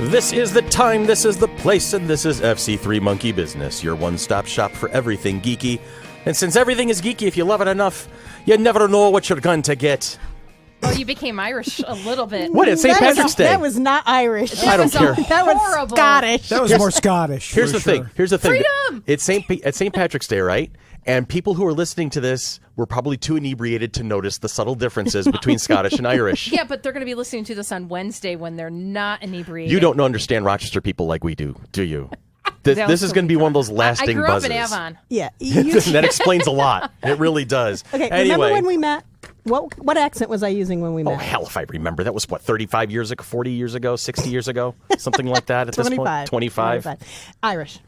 This is the time, this is the place, and this is FC3 Monkey Business, your one-stop shop for everything geeky. And since everything is geeky, if you love it enough, you never know what you're going to get. Oh, you became Irish a little bit. What? It's St. Patrick's Day. That was not Irish. I don't care. That was Scottish. That was more Scottish. Here's the thing. Here's the thing. Freedom! It's St. Patrick's Day, right? And people who are listening to this were probably too inebriated to notice the subtle differences between Scottish and Irish. Yeah, but they're going to be listening to this on Wednesday when they're not inebriated. You don't understand Rochester people like we do you? This is going to be one of those lasting I grew buzzes. up in Avon. Yeah. That explains a lot. It really does. Okay, anyway. remember when we met? What accent was I using when we met? Oh, hell if I remember. That was, 35 years ago, 40 years ago, 60 years ago? Something like that at this point? 25. Irish.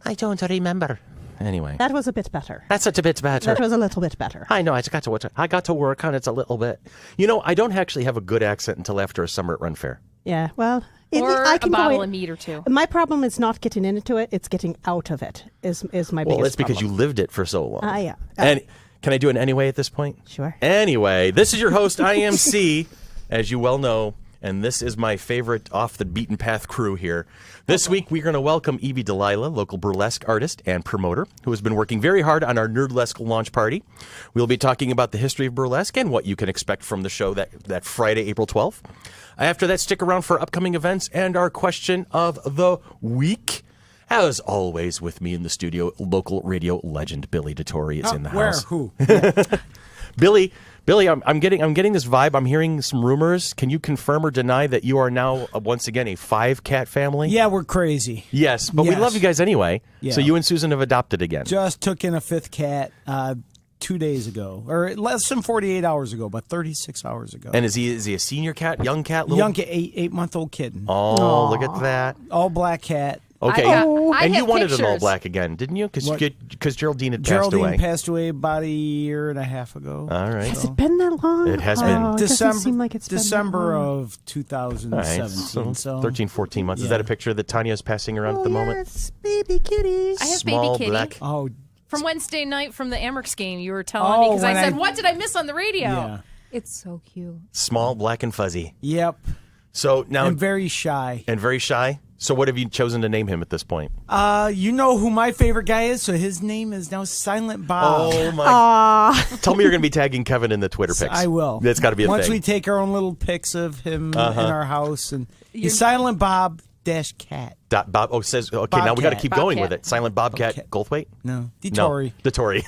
I don't remember. Anyway. That was a bit better. That's such a bit better. That was a little bit better. I know. I got to work on it a little bit. You know, I don't actually have a good accent until after a summer at Run Fair. Yeah, well... Or I can a bottle go of meat or two. My problem is not getting into it; it's getting out of it. Is my biggest problem. Well, that's because you lived it for so long. Yeah. And can I do an anyway at this point? Sure. Anyway, this is your host, IMC, as you well know, and this is my favorite off the beaten path crew here. This week we're going to welcome Evie Delilah, local burlesque artist and promoter, who has been working very hard on our Nerdlesque launch party. We'll be talking about the history of burlesque and what you can expect from the show that Friday, April 12th. After that, stick around for upcoming events and our question of the week. As always, with me in the studio, local radio legend Billy DeTore is in the house. Who? Billy, I'm getting this vibe. I'm hearing some rumors. Can you confirm or deny that you are now once again a 5-cat family? Yeah, we're crazy. Yes, but we love you guys anyway. Yeah. So you and Susan have adopted again. Just took in a 5th cat 2 days ago, or less than 48 hours ago, but 36 hours ago. And is he a senior cat, young cat, little? Young cat, 8-month-old kitten. Oh, look at that! All black cat. Okay, I and you have wanted an all pictures. black again, didn't you? Because Geraldine had passed Geraldine away. passed away about a year and a half ago. All right. Has it been that long? It has been. It doesn't seem like it's December been that long. of 2017. All right, so 13, 14 months. Is that a picture that Tanya's passing around at the moment? Yes, baby kitties. I have Small baby kitty. black. Oh, From Wednesday night from the Amerks game, you were telling me because I said, what did I miss on the radio? yeah. It's so cute. Small, black, and fuzzy. Yep. So now And very shy. and very shy. So what have you chosen to name him at this point? You know who my favorite guy is, so his name is now Silent Bob. Oh my! Tell me you're going to be tagging Kevin in the Twitter pics. I will. That's got to be a Once thing. we take our own little pics of him in our house, and he's Silent Bob -cat. Bob. Oh, says okay. Now we got to Bobcat. keep going Bobcat. with it. Silent Bobcat Bobcat. Goldthwait. No, No, DeTore. DeTore.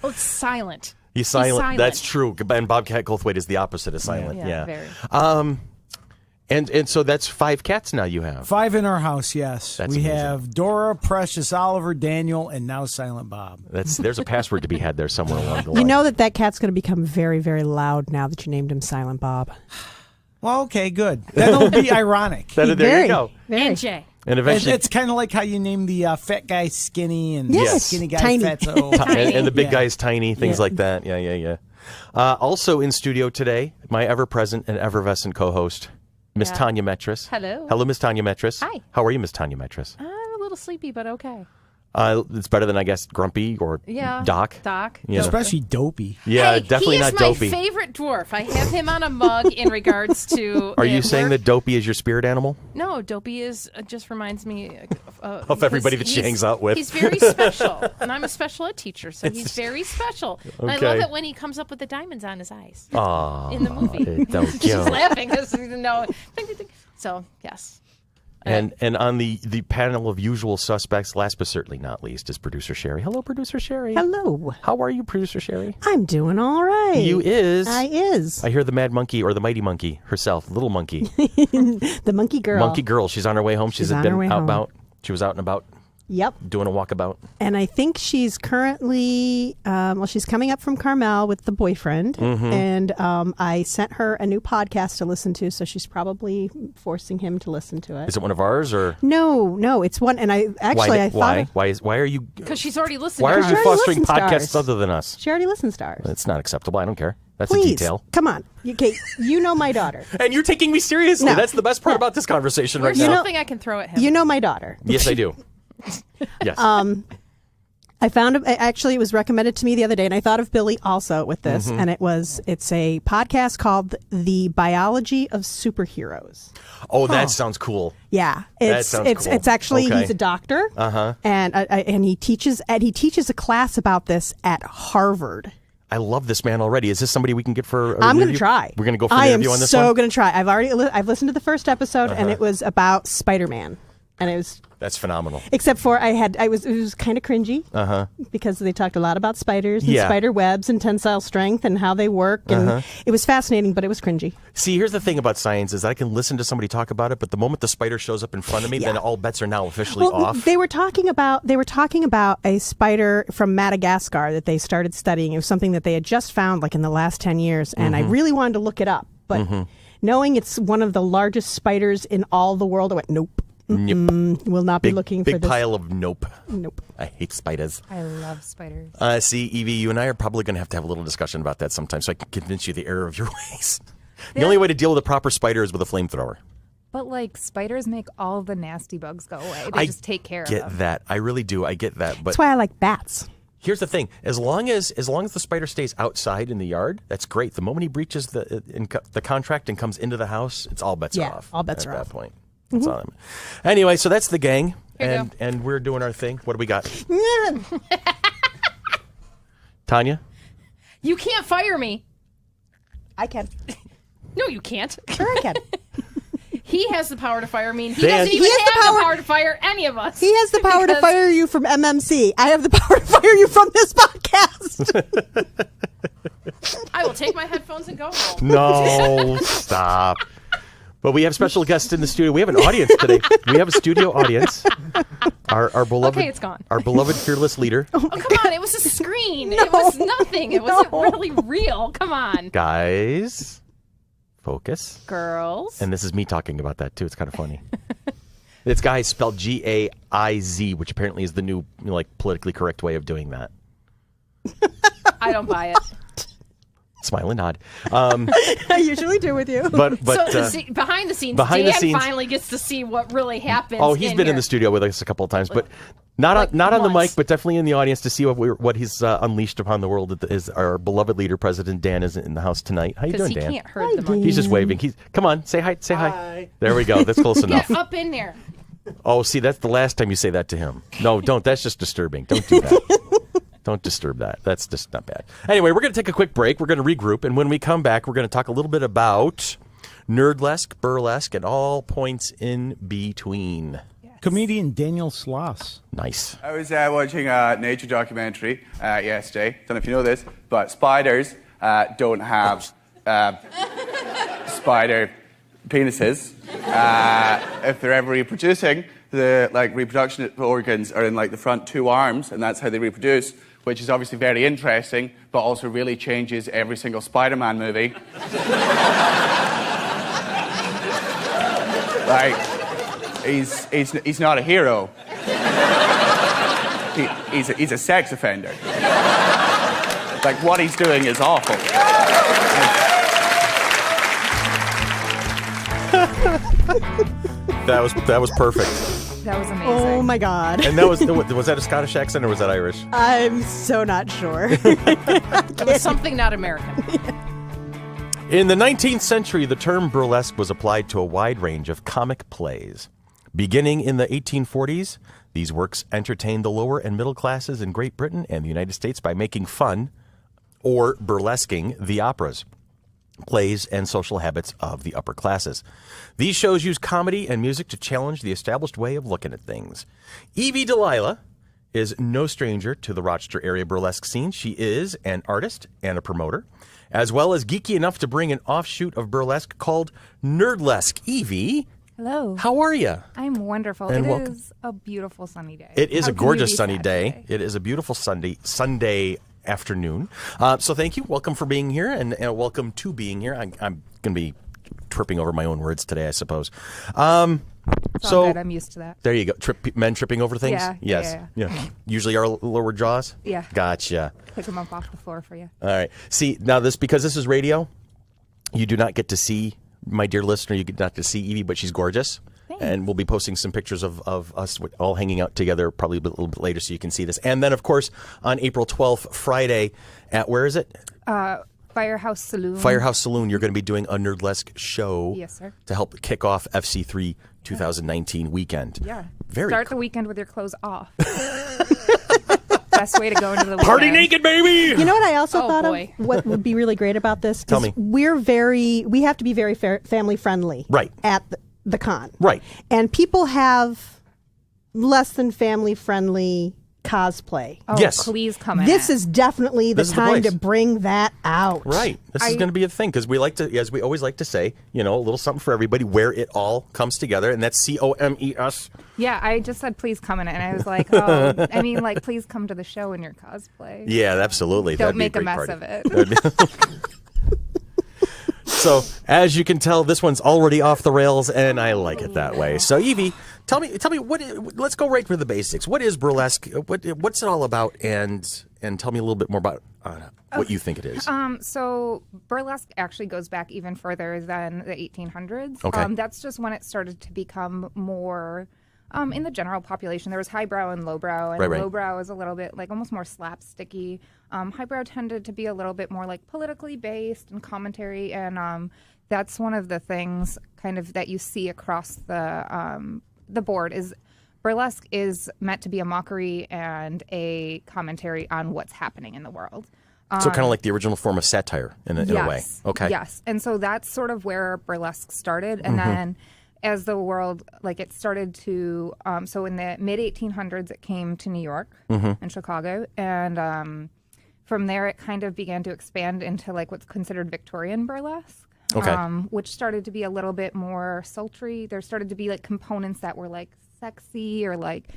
Oh, it's silent. He's silent. silent. That's true. And Bobcat Goldthwait is the opposite of silent. Yeah, Yeah. very. And so that's 5 cats now you have. 5 in our house, yes. That's we amazing. have Dora, Precious, Oliver, Daniel, and now Silent Bob. There's a password to be had there somewhere along the line. You know that cat's going to become very, very loud now that you named him Silent Bob. Well, okay, good. That'll be ironic. There Very, you go. very. And Jay. And eventually, It's kind of like how you name the fat guy Skinny and Yes. the skinny guy Tiny. Fatso. and the big Yeah. guy's tiny, things Yeah. like that. Yeah. Also in studio today, my ever-present and effervescent co-host, Miss Yeah. Tanya Metris. Hello. Hello, Miss Tanya Metris. Hi. How are you, Miss Tanya Metris? I'm a little sleepy, but okay. It's better than, I guess, Grumpy or Yeah. Doc. Doc. Yeah. Especially Dopey. Yeah, Hey, definitely he is not Dopey. my favorite dwarf. I have him on a mug in regards to. Are you saying that Dopey is your spirit animal? No, Dopey is just reminds me Of everybody that she hangs out with. He's very special, and I'm a special ed teacher, so he's very special. And I love Okay. it when he comes up with the diamonds on his eyes Aw, in the movie. don't She's you? laughing because no. So yes. And on the panel of usual suspects, last but certainly not least, is Producer Sherry. Hello, Producer Sherry. Hello. How are you, Producer Sherry? I'm doing all right. You is. I is. I hear the Mad Monkey or the Mighty Monkey herself, Little Monkey. The monkey girl. Monkey Girl. She's on her way home. She's She's on been her way out home. about. She was out and about Yep. doing a walkabout. And I think she's currently, she's coming up from Carmel with the boyfriend. Mm-hmm. And I sent her a new podcast to listen to, so she's probably forcing him to listen to it. Is it one of ours or No, it's one. And I actually, I thought why are you? Because she's already listened. Why to are you ours. already fostering listens to podcasts ours. other than us? she already listens to ours. It's not acceptable. I don't care. That's a Please, detail. come on. Okay, you know my daughter. And you're taking me seriously. No. That's the best part about this conversation right There's now. something I can throw at him. You know my daughter. Yes, I do. Yes. I found it. Actually, it was recommended to me the other day, and I thought of Billy also with this. And it's a podcast called "The Biology of Superheroes." Oh, that sounds cool. Yeah, That sounds cool. it's actually Okay. he's a doctor, and he teaches a class about this at Harvard. I love this man already. Is this somebody we can get for an I'm going interview? to try. We're going to go for an interview on this one? I am so going to try. I've listened to the first episode, and it was about Spider-Man, and it was. That's phenomenal. Except for it was kind of cringy because they talked a lot about spiders and spider webs and tensile strength and how they work, and it was fascinating, but it was cringy. See, here's the thing about science is that I can listen to somebody talk about it, but the moment the spider shows up in front of me, then all bets are now officially off. They were talking about a spider from Madagascar that they started studying. It was something that they had just found like in the last 10 years, and I really wanted to look it up, but knowing it's one of the largest spiders in all the world, I went nope. Nope. We'll not be looking for big this. pile of nope. Nope. I hate spiders. I love spiders. See, Evie, you and I are probably going to have a little discussion about that sometime so I can convince you the error of your ways. The only way to deal with a proper spider is with a flamethrower. But like spiders make all the nasty bugs go away. They just take care of them. I get that. I really do. I get that. But That's why I like bats. here's the thing: as long as the spider stays outside in the yard, that's great. The moment he breaches the contract and comes into the house, it's all bets are off. All bets are at off. that point. That's all anyway, so that's the gang, Here you and we're doing our thing. What do we got? Tanya? You can't fire me. I can. No, you can't. Sure, I can. He has the power to fire me, and he Dan- doesn't even He has the have the power- power to fire any of us. He has the power to Because- fire you from MMC. I have the power to fire you from this podcast. I will take my headphones and go home. No, stop. But we have special guests in the studio. We have an audience today. We have a studio audience. Our beloved, Okay, it's gone. Our beloved fearless leader. Oh, come on. It was a screen. It was nothing. It wasn't really real. Come on. Guys, focus. Girls. And this is me talking about that too. It's kind of funny. It's guys spelled G-A-I-Z, which apparently is the new, politically correct way of doing that. I don't buy it. Smile and nod. I usually do with you. But So behind the scenes, behind the Dan scenes- finally gets to see what really happens. oh, he's been in here. the studio with us a couple of times, but not on the once. mic, but definitely in the audience to see what he's unleashed upon the world. Is our beloved leader, President Dan, is in the house tonight. How you Because doing, he Dan? can't hurt the monkey. He's just waving. Come on, say hi. Say hi. There we go. That's close enough. Get up in there. Oh, see, that's the last time you say that to him. No, don't. That's just disturbing. Don't do that. Don't disturb that. That's just not bad. Anyway, we're going to take a quick break. We're going to regroup. And when we come back, we're going to talk a little bit about Nerdlesque, Burlesque, and all points in between. Comedian Daniel Sloss. Nice. I was watching a nature documentary yesterday. Don't know if you know this, but spiders don't have spider penises. If they're ever reproducing, the reproduction organs are in the front two arms, and that's how they reproduce, which is obviously very interesting, but also really changes every single Spider-Man movie. He's not a hero. He's a sex offender. What he's doing is awful. That was perfect. That was amazing. Oh my God. And that was that a Scottish accent or was that Irish? I'm so not sure. It was something not American. In the 19th century, the term burlesque was applied to a wide range of comic plays. Beginning in the 1840s, these works entertained the lower and middle classes in Great Britain and the United States by making fun or burlesquing the operas, plays, and social habits of the upper classes. These shows use comedy and music to challenge the established way of looking at things. Evie Delilah is no stranger to the Rochester area burlesque scene. She is an artist and a promoter, as well as geeky enough to bring an offshoot of burlesque called Nerdlesque. Evie, Hello. how are you? I'm wonderful. And It welcome. is a beautiful sunny day. It is How a can you gorgeous be sunny sad day. today? It is a beautiful Sunday afternoon. So thank you. Welcome for being here, and welcome to being here. I'm going to be tripping over my own words today, I suppose. It's all So good. I'm used to that. there you go. Men tripping over things? Yeah, Yes. Yeah. Usually our lower jaws? Yeah. Gotcha. Pick them up off the floor for you. All right. See, now because this is radio, you do not get to see, my dear listener, you get not to see Evie, but she's gorgeous. And we'll be posting some pictures of us all hanging out together probably a little bit later so you can see this. And then, of course, on April 12th, Friday, at where is it? Firehouse Saloon. Firehouse Saloon. You're going to be doing a Nerdlesque show. Yes, sir. To help kick off FC3 2019 weekend. Yeah. Very Start cool. the weekend with your clothes off. Best way to go into the weekend. Party naked, baby! You know what I also thought boy. of? What would be really great about this? Tell me. We have to be very family friendly. Right. At the con. Right. And people have less than family friendly cosplay. Oh, Yes. please come in. This is definitely the This is the time place. to bring that out. Right. This is going to be a thing because we like to, as we always like to say, a little something for everybody where it all comes together, and that's COMES. Yeah, I just said please come in, and I was like, oh, I mean, like, please come to the show in your cosplay. Yeah, absolutely. Don't That'd be make a great mess party. of it. So, as you can tell, this one's already off the rails, and I like it that way. So, Evie, tell me, let's go right for the basics. What is burlesque? What's it all about? And tell me a little bit more about what you think it is. So burlesque actually goes back even further than the 1800s. Okay. That's just when it started to become more in the general population. There was highbrow and lowbrow, and Right. lowbrow is a little bit like almost more slapsticky. Highbrow tended to be a little bit more like politically based and commentary, and that's one of the things kind of that you see across the board is burlesque is meant to be a mockery and a commentary on what's happening in the world. So, kind of like the original form of satire in a way. Okay. Yes. And so that's sort of where burlesque started. And then as the world, like it started to, so in the mid 1800s, it came to New York and Chicago. And from there, it kind of began to expand into like what's considered Victorian burlesque. Okay. Which started to be a little bit more sultry. There started to be like components that were like sexy or like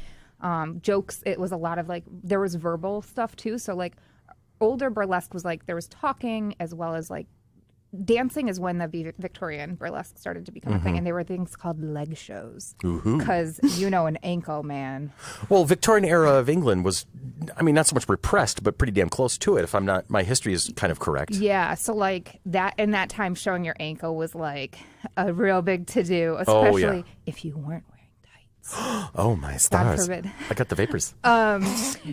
jokes. It was a lot of like, there was verbal stuff too. So like, older burlesque was like there was talking as well as like dancing is when the Victorian burlesque started to become a thing, and there were things called leg shows because an ankle man. Well, Victorian era of England was, I mean, not so much repressed, but pretty damn close to it. If I'm not, my history is kind of correct. Yeah, so like that in that time, showing your ankle was like a real big to do, especially if you weren't wearing tights. Oh my stars! God forbid. I got the vapors.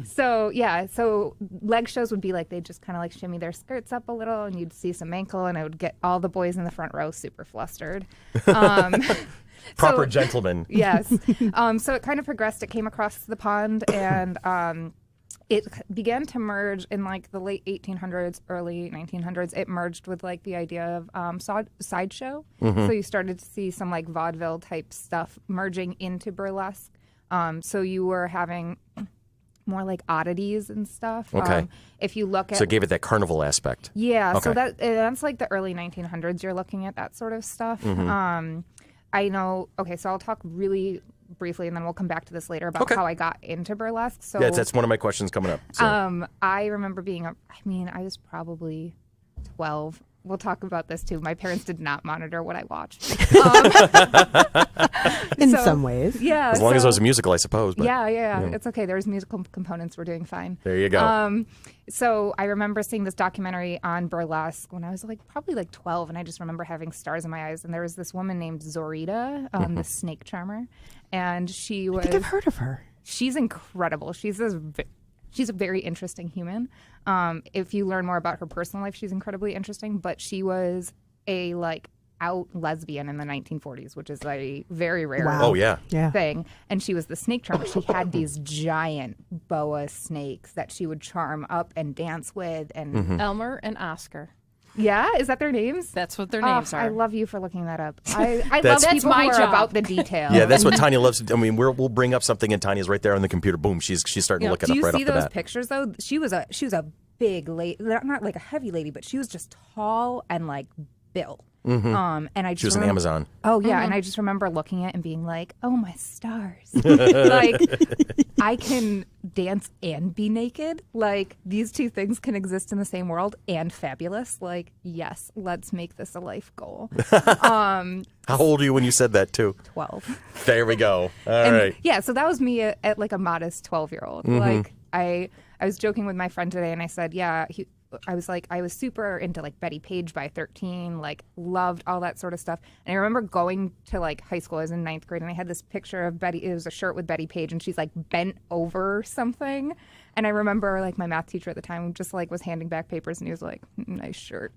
So leg shows would be like they just kind of like shimmy their skirts up a little, and you'd see some ankle, and it would get all the boys in the front row super flustered. Proper gentleman. Yes. So it kind of progressed. It came across the pond, and it began to merge in like the late 1800s, early 1900s. It merged with like the idea of sideshow. So you started to see some like vaudeville type stuff merging into burlesque. So you were having more like oddities and stuff. Okay. If you look at, So it gave it that carnival aspect. yeah, so Okay. that's like the early 1900s. You're looking at that sort of stuff. I know. Okay, so I'll talk really briefly, and then we'll come back to this later about Okay. how I got into burlesque. So Yeah, that's one of my questions coming up. So. I remember being I was probably 12. We'll talk about this too. My parents did not monitor what I watched. In some ways. Yeah. As long as it was a musical, I suppose. But, Yeah. It's okay. There's musical components. We're doing fine. There you go. So I remember seeing this documentary on burlesque when I was probably 12, and I just remember having stars in my eyes. And there was this woman named Zorita, the snake charmer, and she was. I think I've heard of her. She's incredible. She's a very interesting human. If you learn more about her personal life, she's incredibly interesting. But she was a out lesbian in the 1940s, which is a very rare Oh, yeah. thing. And she was the snake charmer. She had these giant boa snakes that she would charm up and dance with. And Elmer and Oscar. yeah, is that their names? That's what their names are. I love you for looking that up. I love That's people my who are job. about the detail. Yeah, that's what Tanya loves. I mean, we'll bring up something, and Tanya's right there on the computer. Boom, she's starting to look it Do up you right see off the those bat. pictures though? She was a big lady, not like a heavy lady, but she was just tall and built. And I just She was an Amazon. Oh yeah, and I just remember looking at it and being like, "Oh my stars! Like I can dance and be naked. Like these two things can exist in the same world and fabulous. Like yes, let's make this a life goal." How old are you when you said that, too? 12. There we go. All right. Yeah, so that was me at a modest 12-year-old. Like I was joking with my friend today, and I said, "Yeah, I was super into like Betty Page by 13, like loved all that sort of stuff. And I remember going to like high school. I was in 9th grade, and I had this picture of Betty. It was a shirt with Betty Page, and she's like bent over something. And I remember like my math teacher at the time just like was handing back papers, and he was like, "Nice shirt."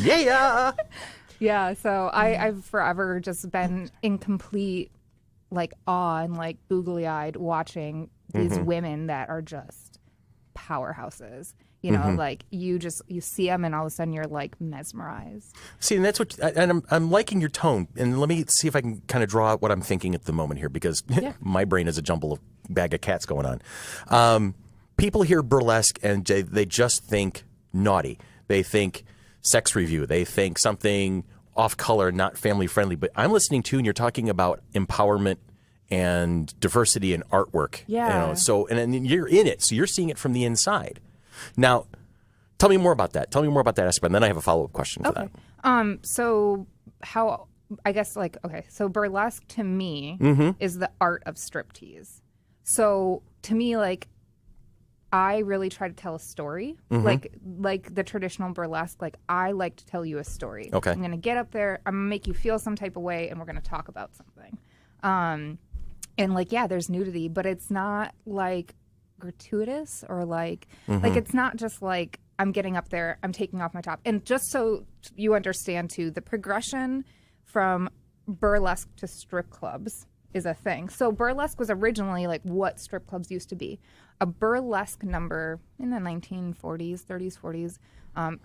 Yeah. Yeah. So I've forever just been in complete like awe and like googly eyed watching these women that are just powerhouses. You know, like you see them, and all of a sudden you're like mesmerized. See, and that's what, and I'm liking your tone. And let me see if I can kind of draw out what I'm thinking at the moment here, because my brain is a jumble of bag of cats going on. People hear burlesque and they just think naughty. They think sex review. They think something off color, not family friendly. But I'm listening to, and you're talking about empowerment and diversity in artwork. Yeah. You know, so and you're in it, so you're seeing it from the inside. Now, tell me more about that. Tell me more about that aspect, and then I have a follow-up question for that. So how, I guess, like, okay, so burlesque to me is the art of striptease. So to me, like, I really try to tell a story, like the traditional burlesque. Like, I like to tell you a story. Okay. I'm going to get up there, I'm going to make you feel some type of way, and we're going to talk about something. And like, yeah, there's nudity, but it's not like gratuitous or like it's not just like I'm getting up there, I'm taking off my top. And just so you understand too, the progression from burlesque to strip clubs is a thing. So burlesque was originally like what strip clubs used to be. A burlesque number in the 1940s, 30s, 40s.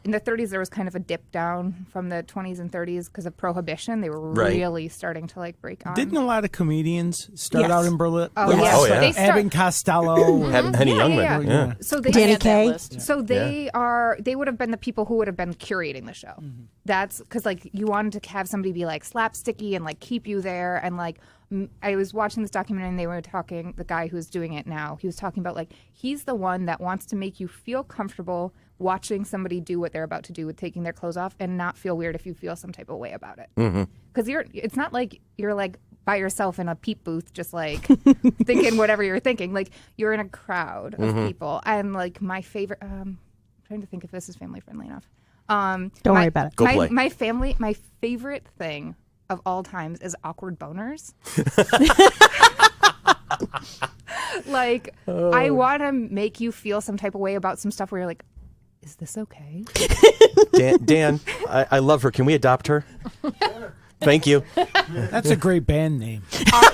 In the 30s, there was kind of a dip down from the 20s and 30s because of prohibition. They were really starting to like break on. Didn't a lot of comedians start out in burlesque? Oh, yeah. Oh, yeah. Abbott Costello. Henny Youngman. Yeah. So they, Danny Kaye. So they would have been the people who would have been curating the show. That's because like you wanted to have somebody be like slapsticky and like keep you there. And like I was watching this documentary, and they were talking, the guy who's doing it now, he was talking about like he's the one that wants to make you feel comfortable watching somebody do what they're about to do with taking their clothes off, and not feel weird if you feel some type of way about it. Because it's not like you're like by yourself in a peep booth just like thinking whatever you're thinking. Like you're in a crowd of people. And like my favorite, I'm trying to think if this is family friendly enough. Don't worry about it. Go play. My favorite thing of all times is awkward boners. Like I want to make you feel some type of way about some stuff where you're like, is this okay? Dan, I love her. Can we adopt her? Thank you. That's a great band name.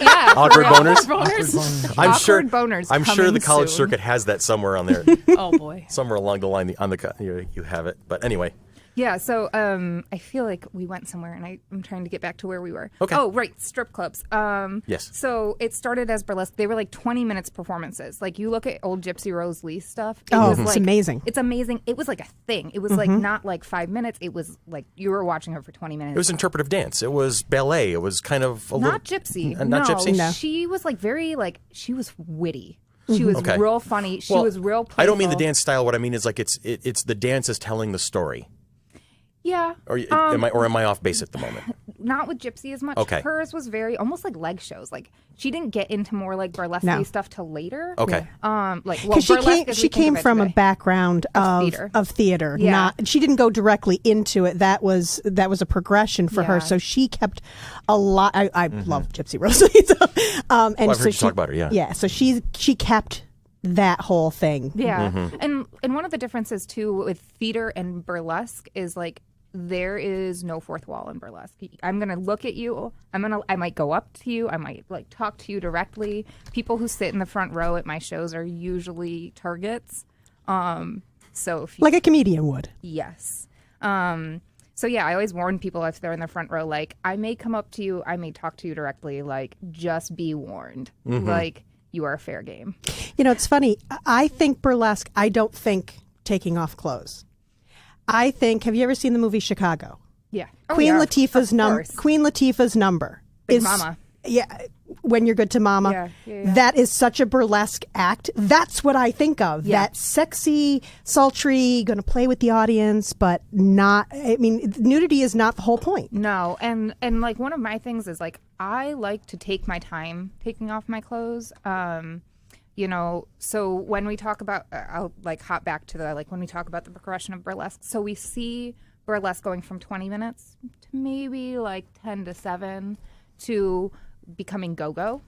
Yeah, Awkward boners. I'm sure. Boners. I'm sure the college soon. circuit has that somewhere on there. Oh boy. Somewhere along the line, you have it. But anyway. Yeah, so I feel like we went somewhere, and I'm trying to get back to where we were. Okay. Oh, right, strip clubs. Yes. So it started as burlesque. They were like 20 minutes performances. Like you look at old Gypsy Rose Lee stuff. It's amazing. It's amazing. It was like a thing. It was like not like 5 minutes. It was like you were watching her for 20 minutes. It was interpretive dance. It was ballet. It was kind of not gypsy. Not gypsy? No. She was like very like she was witty. She was real funny. She was real playful. I don't mean the dance style. What I mean is like it's the dance is telling the story. Yeah. Or am I off base at the moment? Not with Gypsy as much. Okay. Hers was very almost like leg shows. Like she didn't get into more like burlesque stuff till later. Okay. Because she came from a background of theater. Yeah. She didn't go directly into it. That was a progression for her. So she kept a lot. I love Gypsy Rose Lee. And I've so heard you talk about her. Yeah. Yeah. So she kept that whole thing. Yeah. And one of the differences too with theater and burlesque is like there is no fourth wall in burlesque. I'm going to look at you. I might go up to you. I might like talk to you directly. People who sit in the front row at my shows are usually targets. So if like a comedian would. Yes. So yeah, I always warn people if they're in the front row, like I may come up to you, I may talk to you directly, like just be warned. Like you are fair game. You know, it's funny. I think burlesque, I don't think taking off clothes. I think, have you ever seen the movie Chicago? Yeah. Queen Latifah's number. Big Mama. Yeah. When You're Good to Mama. Yeah. That is such a burlesque act. That's what I think of. Yeah. That sexy, sultry, going to play with the audience, but not, I mean, nudity is not the whole point. No. And like one of my things is like, I like to take my time taking off my clothes. you know, so when we talk about, I'll like hop back to the, like when we talk about the progression of burlesque, so we see burlesque going from 20 minutes to maybe like 10 to 7 to becoming go-go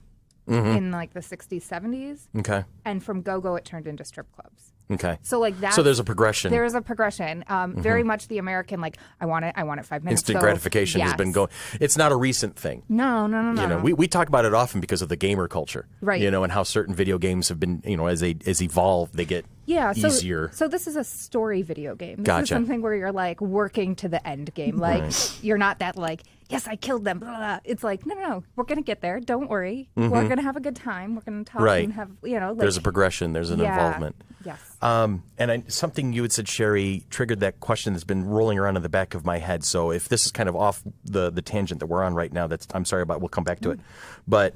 in like the 60s, 70s. Okay. And from go-go, it turned into strip clubs. Okay. So like that. So there's a progression. There is a progression. Very much the American, like, I want it 5 minutes. Instant So, gratification has yes. been going. It's not a recent thing. No. You know, we talk about it often because of the gamer culture. Right. You know, and how certain video games have been, you know, as they evolve, they get easier. So this is a story video game. This Gotcha. is something where you're like working to the end game. Like you're not that like, yes, I killed them. Blah, blah, blah. It's like, no, we're gonna get there. Don't worry. We're gonna have a good time. We're gonna talk Right. and have, you know. Like, There's a progression. There's an involvement. Yes. And something you had said, Sherry, triggered that question that's been rolling around in the back of my head. So if this is kind of off the tangent that we're on right now, I'm sorry about. We'll come back to it. But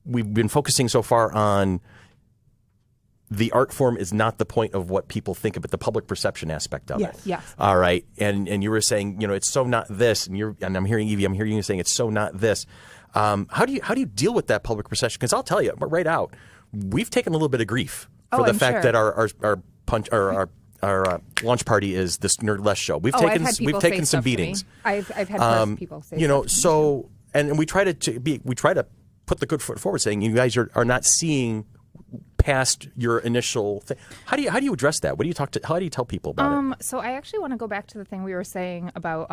we've been focusing so far on the art form is not the point of what people think of it, the public perception aspect of it. Yes. All right. And you were saying, you know, it's so not this, and I'm hearing Evie, I'm hearing you saying it's so not this. How do you deal with that public perception? Because I'll tell you right out, we've taken a little bit of grief for the I'm fact sure. that our launch party is this Nerdlesque show. We've I've had people say some stuff to me. beatings. I've had people say, you know, stuff to me. so and we try to put the good foot forward, saying you guys are not seeing past your initial thing. How do you address that? How do you tell people about it? So I actually want to go back to the thing we were saying about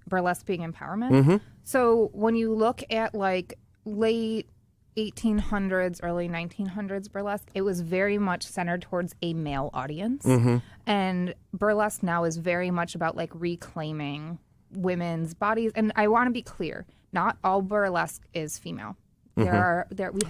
burlesque being empowerment. So when you look at like late 1800s, early 1900s burlesque, it was very much centered towards a male audience. And burlesque now is very much about like reclaiming women's bodies. And I want to be clear, not all burlesque is female. We have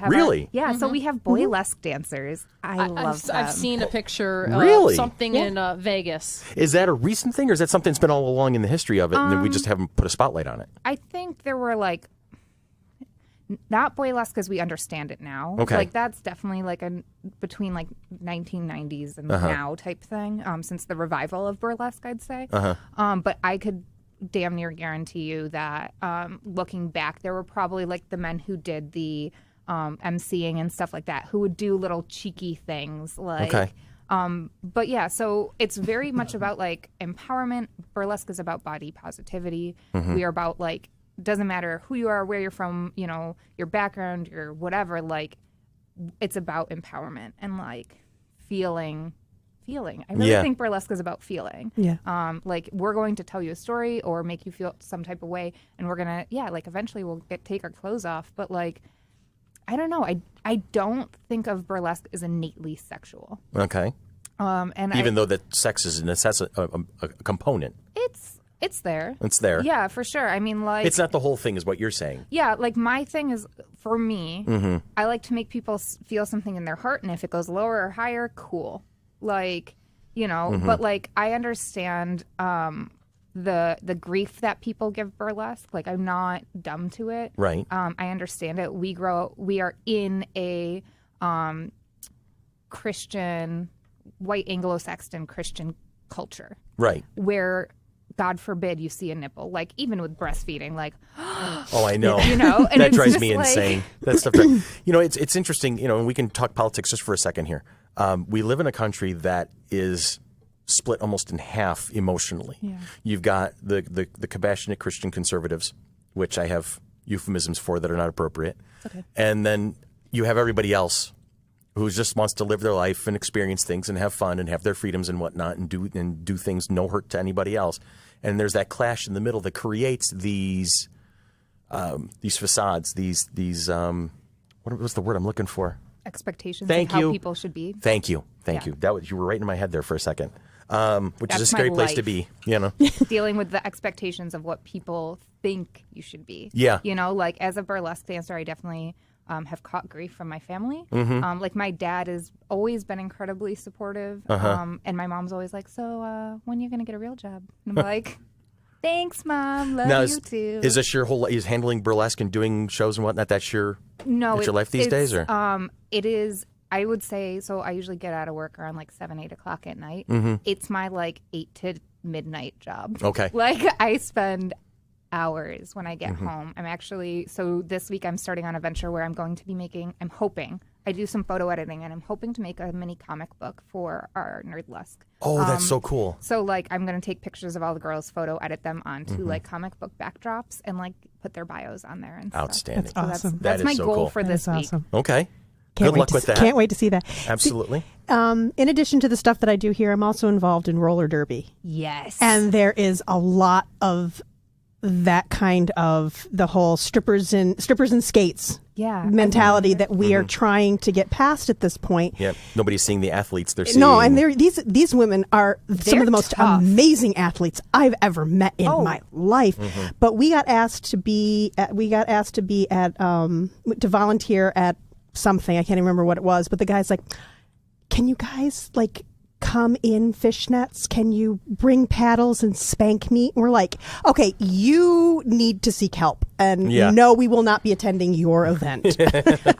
Really? So we have boylesque dancers. I love them. I've seen a picture Really? of something in Vegas. Is that a recent thing, or is that something that's been all along in the history of it, and we just haven't put a spotlight on it? I think there were like not boylesque as we understand it now. Okay. Like that's definitely like between like 1990s and now type thing. Since the revival of burlesque, I'd say. But I could damn near guarantee you that looking back, there were probably like the men who did the emceeing and stuff like that, who would do little cheeky things like. Okay. But yeah, so it's very much about like empowerment. Burlesque is about body positivity. We are about like, doesn't matter who you are, where you're from, you know, your background, your whatever, like it's about empowerment and like feeling. I really think burlesque is about feeling. Yeah. Like we're going to tell you a story or make you feel some type of way, and we're gonna like eventually we'll take our clothes off. But like, I don't know. I don't think of burlesque as innately sexual. Okay. And even though that sex is a component. It's there. It's there. Yeah, for sure. I mean, like It's not the whole thing, is what you're saying. Yeah, like my thing is, for me, I like to make people feel something in their heart, and if it goes lower or higher, cool. Like, you know, but like I understand the grief that people give burlesque. Like I'm not dumb to it. Right. I understand it. We are in a Christian, white Anglo-Saxon Christian culture. Right. Where God forbid you see a nipple, like even with breastfeeding, like oh, I know. You know, and that it's drives just me like... insane. That stuff. You know, it's interesting. You know, and we can talk politics just for a second here. We live in a country that is split almost in half emotionally. Yeah. You've got the compassionate Christian conservatives, which I have euphemisms for that are not appropriate. Okay. And then you have everybody else who just wants to live their life and experience things and have fun and have their freedoms and whatnot and do things no hurt to anybody else. And there's that clash in the middle that creates these facades, these what was the word I'm looking for? Expectations of how people should be. Thank you. You were right in my head there for a second, which is a scary place to be, you know. Dealing with the expectations of what people think you should be. Yeah. You know, like as a burlesque dancer, I definitely have caught grief from my family. Like my dad has always been incredibly supportive, and my mom's always like, so when are you going to get a real job? And I'm like... Thanks, Mom. Love you too. Is this your whole? Is handling burlesque and doing shows and whatnot? That's your your life these days, or it is. I would say so. I usually get out of work around like 7-8 o'clock at night. It's my like 8 to midnight job. Okay. Like I spend hours when I get home. I'm actually this week I'm starting on a venture where I'm going to be making. I'm hoping I do some photo editing, and I'm hoping to make a mini comic book for our Nerdlesque. Oh, that's so cool. So, like, I'm going to take pictures of all the girls, photo edit them onto, like, comic book backdrops and, like, put their bios on there and stuff. Outstanding. That's awesome. That's That my is so goal cool. for this week. Awesome. Okay. Can't Good luck with that. Can't wait to see that. Absolutely. In addition to the stuff that I do here, I'm also involved in roller derby. Yes. And there is a lot of that kind of the whole strippers and skates mentality that we are trying to get past at this point. Yep. Nobody's seeing the athletes. They're seeing... No, and these women are some of the most tough. amazing athletes I've ever met in my life. But we got asked to volunteer at something. I can't even remember what it was, but the guy's like, "Can you guys like come in fishnets? Can you bring paddles and spank me?" And we're like, "Okay, you need to seek help, and no, we will not be attending your event."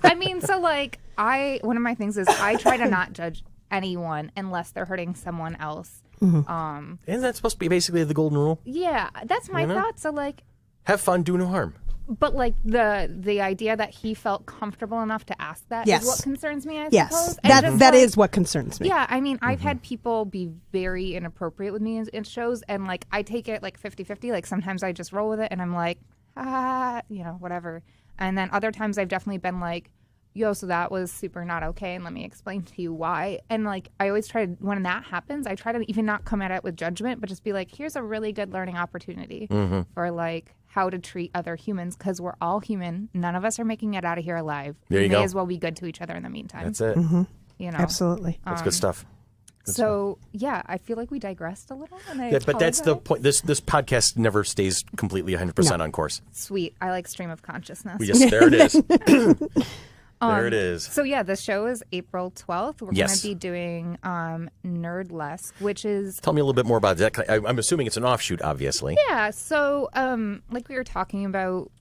I mean, so like one of my things is I try to not judge anyone unless they're hurting someone else. Isn't that supposed to be basically the golden rule? Yeah, that's my thought. So like, have fun, do no harm. But like the idea that he felt comfortable enough to ask that is what concerns me, I suppose. Yes, that is what concerns me. Yeah, I mean, I've had people be very inappropriate with me in shows, and like I take it like 50-50. Like sometimes I just roll with it, and I'm like, whatever. And then other times I've definitely been like, yo, so that was super not okay, and let me explain to you why. And like I always try to, when that happens, I try to even not come at it with judgment, but just be like, here's a really good learning opportunity for like how to treat other humans, because we're all human. None of us are making it out of here alive. There you go. May go. as well be good to each other in the meantime. That's it. You know, Absolutely. That's good stuff. So yeah, I feel like we digressed a little. And But that's the point. This podcast never stays completely 100% on course. Sweet. I like stream of consciousness. There it is. There it is. So yeah, the show is April 12th. We're going to be doing Nerdlesque, which is... Tell me a little bit more about that. I'm assuming it's an offshoot, obviously. Yeah. So like we were talking about,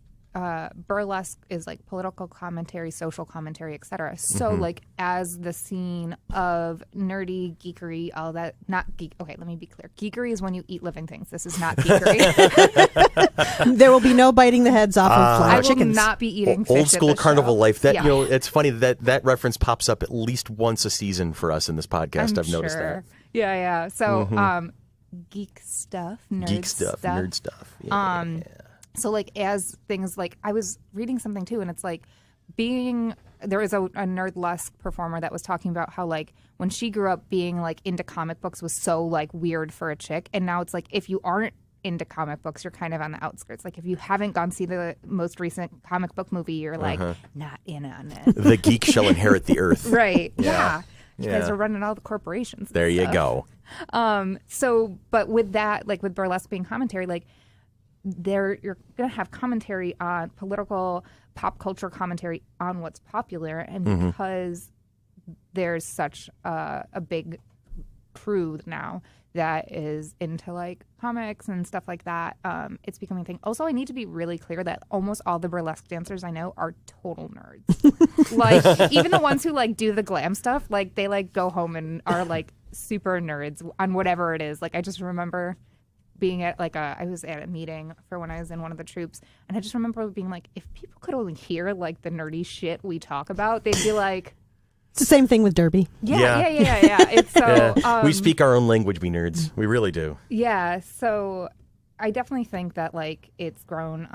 burlesque is like political commentary, social commentary, etc. So like as the scene of nerdy geekery, all that, not geek. Okay, let me be clear. Geekery is when you eat living things. This is not geekery. There will be no biting the heads off of fly chickens. I will not be eating fish old school at the carnival show. life. That it's funny that reference pops up at least once a season for us in this podcast. I've noticed that. Yeah. So geek stuff, nerd stuff. Nerd stuff. Yeah. So, like, as things like, I was reading something too, and it's like there was a Nerdlesque performer that was talking about how, like, when she grew up, being, like, into comic books was so, like, weird for a chick. And now it's like, if you aren't into comic books, you're kind of on the outskirts. Like, if you haven't gone see the most recent comic book movie, you're, like, not in on it. The geek shall inherit the earth. Right. Yeah. You guys are running all the corporations. There you go. So, but with that, like, with burlesque being commentary, like, you're going to have commentary on political pop culture commentary on what's popular, and because there's such a big crew now that is into like comics and stuff like that, it's becoming a thing. Also, I need to be really clear that almost all the burlesque dancers I know are total nerds. Like even the ones who like do the glam stuff, like they like go home and are like super nerds on whatever it is. Like I just remember being at like I was at a meeting for when I was in one of the troops, and I just remember being like, if people could only hear like the nerdy shit we talk about, they'd be like, it's the same thing with derby. Yeah. It's so we speak our own language, we nerds. We really do. Yeah, so I definitely think that like it's grown,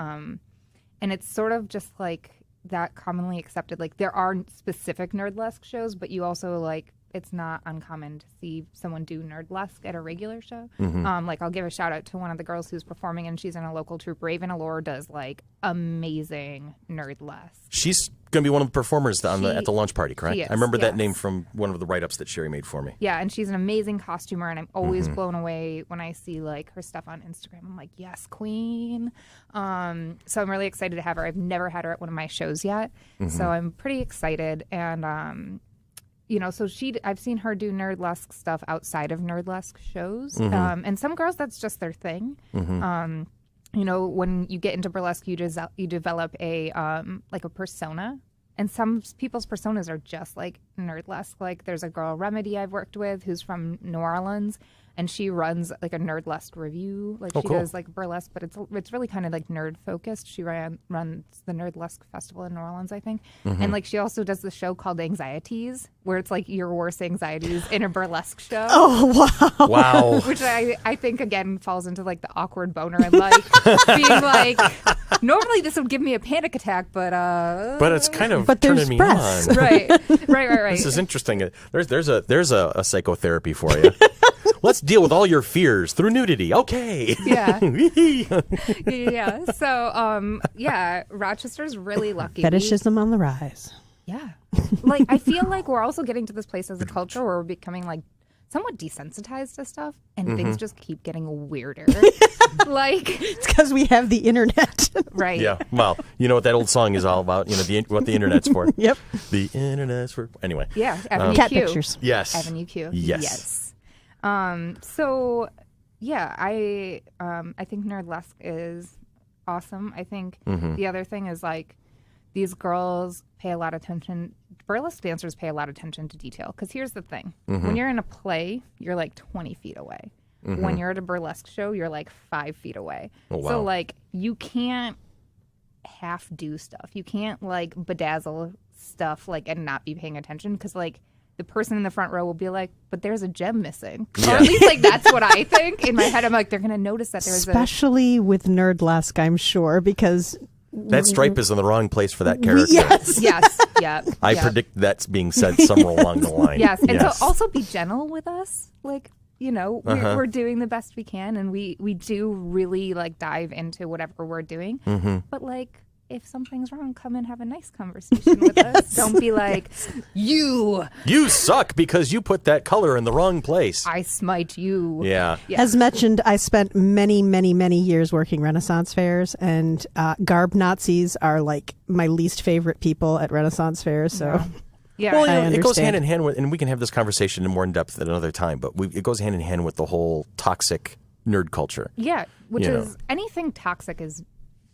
and it's sort of just like that commonly accepted. Like there are specific Nerdlesque shows, but you also like, it's not uncommon to see someone do Nerdlesque at a regular show. Like I'll give a shout out to one of the girls who's performing, and she's in a local troupe. Raven Allure does like amazing Nerdlesque. She's going to be one of the performers at the launch party, correct? Is, I remember that name from one of the write-ups that Sherry made for me. Yeah, and she's an amazing costumer, and I'm always blown away when I see like her stuff on Instagram. I'm like, yes, queen. So I'm really excited to have her. I've never had her at one of my shows yet, so I'm pretty excited. And you know, so I've seen her do Nerdlesque stuff outside of Nerdlesque shows. And some girls, that's just their thing. You know, when you get into burlesque, you develop a like a persona, and some people's personas are just like Nerdlesque. Like, there's a girl, Remedy, I've worked with who's from New Orleans, and she runs like a Nerdlesque review. Like, she does like burlesque, but it's really kind of like nerd focused. She runs the Nerdlesque Festival in New Orleans, I think. And like, she also does the show called Anxieties, where it's like your worst anxieties in a burlesque show. Oh, wow. Wow. Which I think, again, falls into like the awkward boner and like being like, normally this would give me a panic attack, but it's kind of But there's turning me breasts. on. right. This This is interesting. There's a psychotherapy for you. Let's deal with all your fears through nudity. Okay. Yeah. Yeah. So, Rochester's really lucky. Fetishism on the rise. Yeah. Like, I feel like we're also getting to this place as a culture where we're becoming like somewhat desensitized to stuff, and things just keep getting weirder. Like, It's because we have the internet. right. Yeah. Well, you know what that old song is all about. You know what the internet's for. Yep. The internet's for. Anyway. Yeah. Avenue Cat Q. pictures. Yes. Avenue Q. Yes. So yeah, I think Nerdlesque is awesome. I think the other thing is like these girls pay a lot of attention. Burlesque dancers pay a lot of attention to detail. Because here's the thing: when you're in a play, you're like 20 feet away. When you're at a burlesque show, you're like 5 feet away. Oh, wow. So like you can't half do stuff. You can't like bedazzle stuff like and not be paying attention because like the person in the front row will be like, but there's a gem missing. Or at least like that's what I think. In my head, I'm like, they're going to notice that there's Especially with Nerdlesque, I'm sure, because That stripe is in the wrong place for that character. yes. Yes. Yeah. I predict that's being said somewhere along the line. Yes. And so also be gentle with us. Like, you know, we're doing the best we can, and we do really like dive into whatever we're doing. But like, if something's wrong, come and have a nice conversation with us. Don't be like, you suck because you put that color in the wrong place. I smite you. Yeah. As mentioned, I spent many, many, many years working Renaissance fairs, and garb Nazis are like my least favorite people at Renaissance fairs. So, Yeah. Well, I it goes understand. hand in hand with, and we can have this conversation in more in depth at another time, but it goes hand in hand with the whole toxic nerd culture. Yeah, which You is know. anything toxic is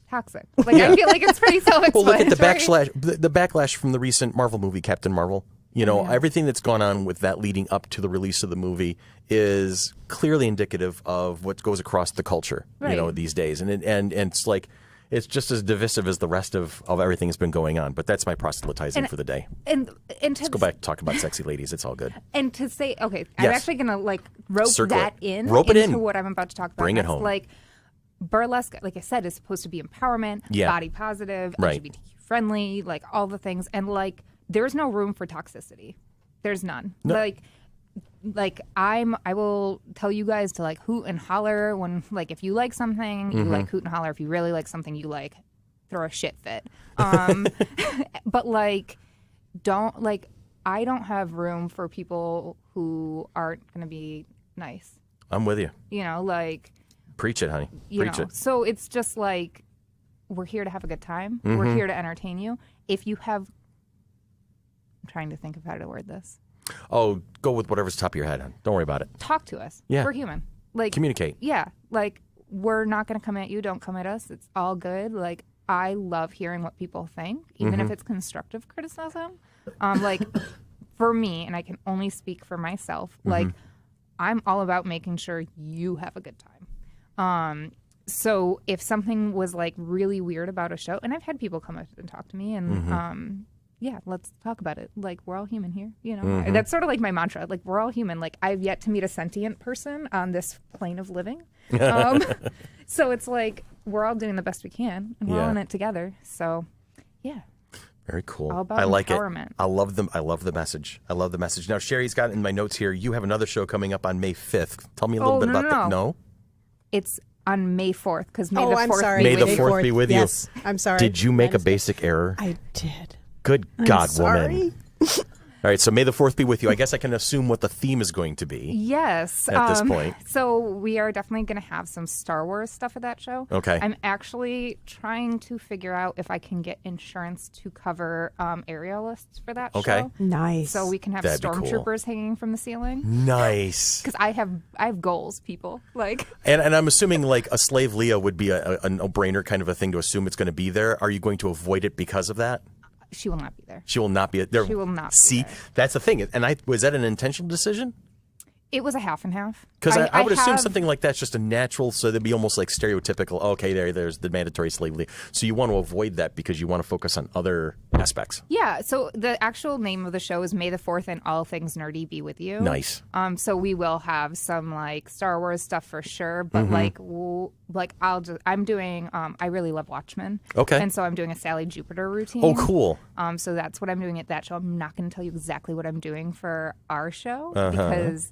toxic. Like I feel like it's pretty self-explanatory. Well, look at the backlash from the recent Marvel movie, Captain Marvel. You know, everything that's gone on with that leading up to the release of the movie is clearly indicative of what goes across the culture, you know, Right. these days. And it's like, it's just as divisive as the rest of everything that's been going on. But that's my proselytizing for the day. And Let's go back to talk about sexy ladies. It's all good. And to say, okay, I'm Yes. actually gonna like rope Circle that it. in Rope it into in. what I'm about to talk about. Bring it next. home. Like burlesque, like I said, is supposed to be empowerment, body positive, Right. LGBTQ friendly, like all the things. And like there's no room for toxicity. There's none. No. Like I will tell you guys to like hoot and holler when like if you like something, you like hoot and holler. If you really like something, you like throw a shit fit. But like I don't have room for people who aren't going to be nice. I'm with you. You know, like Preach it, honey. you Preach know. it. So it's just like we're here to have a good time. We're here to entertain you. If you have, I'm trying to think of how to word this. Oh, go with whatever's top of your head, hon. Don't worry about it. Talk to us. Yeah. We're human. Like Communicate. Yeah, like we're not going to come at you. Don't come at us. It's all good. Like I love hearing what people think, even if it's constructive criticism. Like for me, and I can only speak for myself. Like I'm all about making sure you have a good time. So if something was like really weird about a show, and I've had people come up and talk to me, and yeah, let's talk about it. Like we're all human here, you know. That's sort of like my mantra. Like we're all human. Like I've yet to meet a sentient person on this plane of living. So it's like we're all doing the best we can, and we're all in it together. So, yeah. Very cool. All about I like empowerment. it. I love them. I love the message. I love the message. Now, Sherry's got in my notes here. You have another show coming up on May 5th. Tell me a little bit about that. No. It's on May 4th because May Oh, the 4th. I'm sorry. May the May 4th be with you. Yes, I'm sorry. Did you make a Wednesday. basic error? I did. Good God, Sorry. woman. All right, so May the 4th be with you. I guess I can assume what the theme is going to be. Yes. At this point. So we are definitely going to have some Star Wars stuff at that show. Okay. I'm actually trying to figure out if I can get insurance to cover aerialists for that Okay. show. Nice. So we can have That'd be cool. stormtroopers hanging from the ceiling. Nice. Because I have goals, people. Like And I'm assuming like a slave Leah would be a no-brainer kind of a thing to assume it's going to be there. Are you going to avoid it because of that? She will not be there. She will not be there. She will not be See, there. that's the thing. And was that an intentional decision? It was a half and half. Because I would assume something like that's just a natural, so that'd be almost like stereotypical, okay, there's the mandatory slave leave. So you want to avoid that because you want to focus on other aspects. Yeah, so the actual name of the show is May the 4th and All Things Nerdy Be With You. Nice. So we will have some like Star Wars stuff for sure, but I'm doing, I really love Watchmen. Okay. And so I'm doing a Sally Jupiter routine. Oh, cool. So that's what I'm doing at that show. I'm not going to tell you exactly what I'm doing for our show because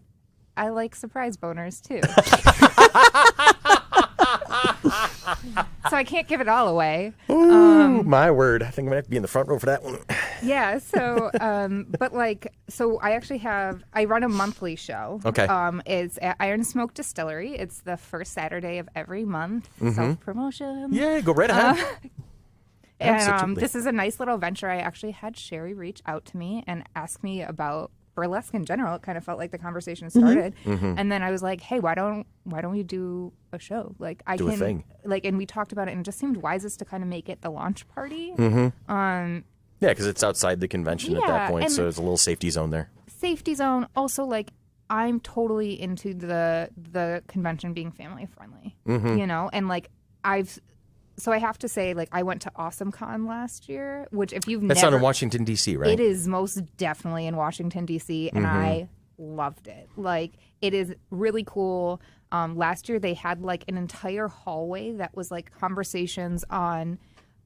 I like surprise boners too. So I can't give it all away. Ooh, my word. I think I'm going to have to be in the front row for that one. Yeah, so, so I run a monthly show. Okay. It's at Iron Smoke Distillery. It's the first Saturday of every month. Self-promotion. Yeah, go right ahead. And this is a nice little venture. I actually had Sherry reach out to me and ask me about burlesque in general. It kind of felt like the conversation started, and then I was like, "Hey, why don't we do a show? Like, I do can a thing." Like, and we talked about it, and it just seemed wisest to kind of make it the launch party. Yeah, because it's outside the convention at that point, and so there's a little safety zone there. Safety zone. Also, like, I'm totally into the convention being family friendly. You know, and like So I have to say, like, I went to AwesomeCon last year, which if you've That's never... out in Washington, D.C., right? It is most definitely in Washington, D.C., and I loved it. Like, it is really cool. Last year, they had, like, an entire hallway that was, like, conversations on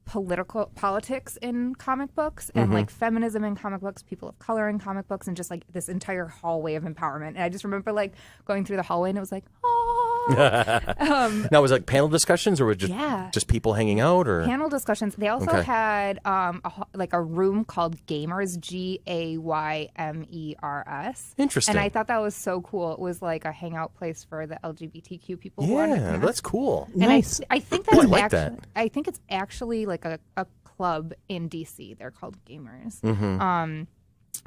politics in comic books and, like, feminism in comic books, people of color in comic books, and just, like, this entire hallway of empowerment. And I just remember, like, going through the hallway, and it was like, oh... Now, was it like panel discussions, or was it just people hanging out, or panel discussions? They also had a room called Gamers, GAYMERS. Interesting. And I thought that was so cool. It was like a hangout place for the LGBTQ people. Yeah, that's cool. And Nice. I think that's I like actually, that. I think it's actually like a club in DC. They're called Gamers.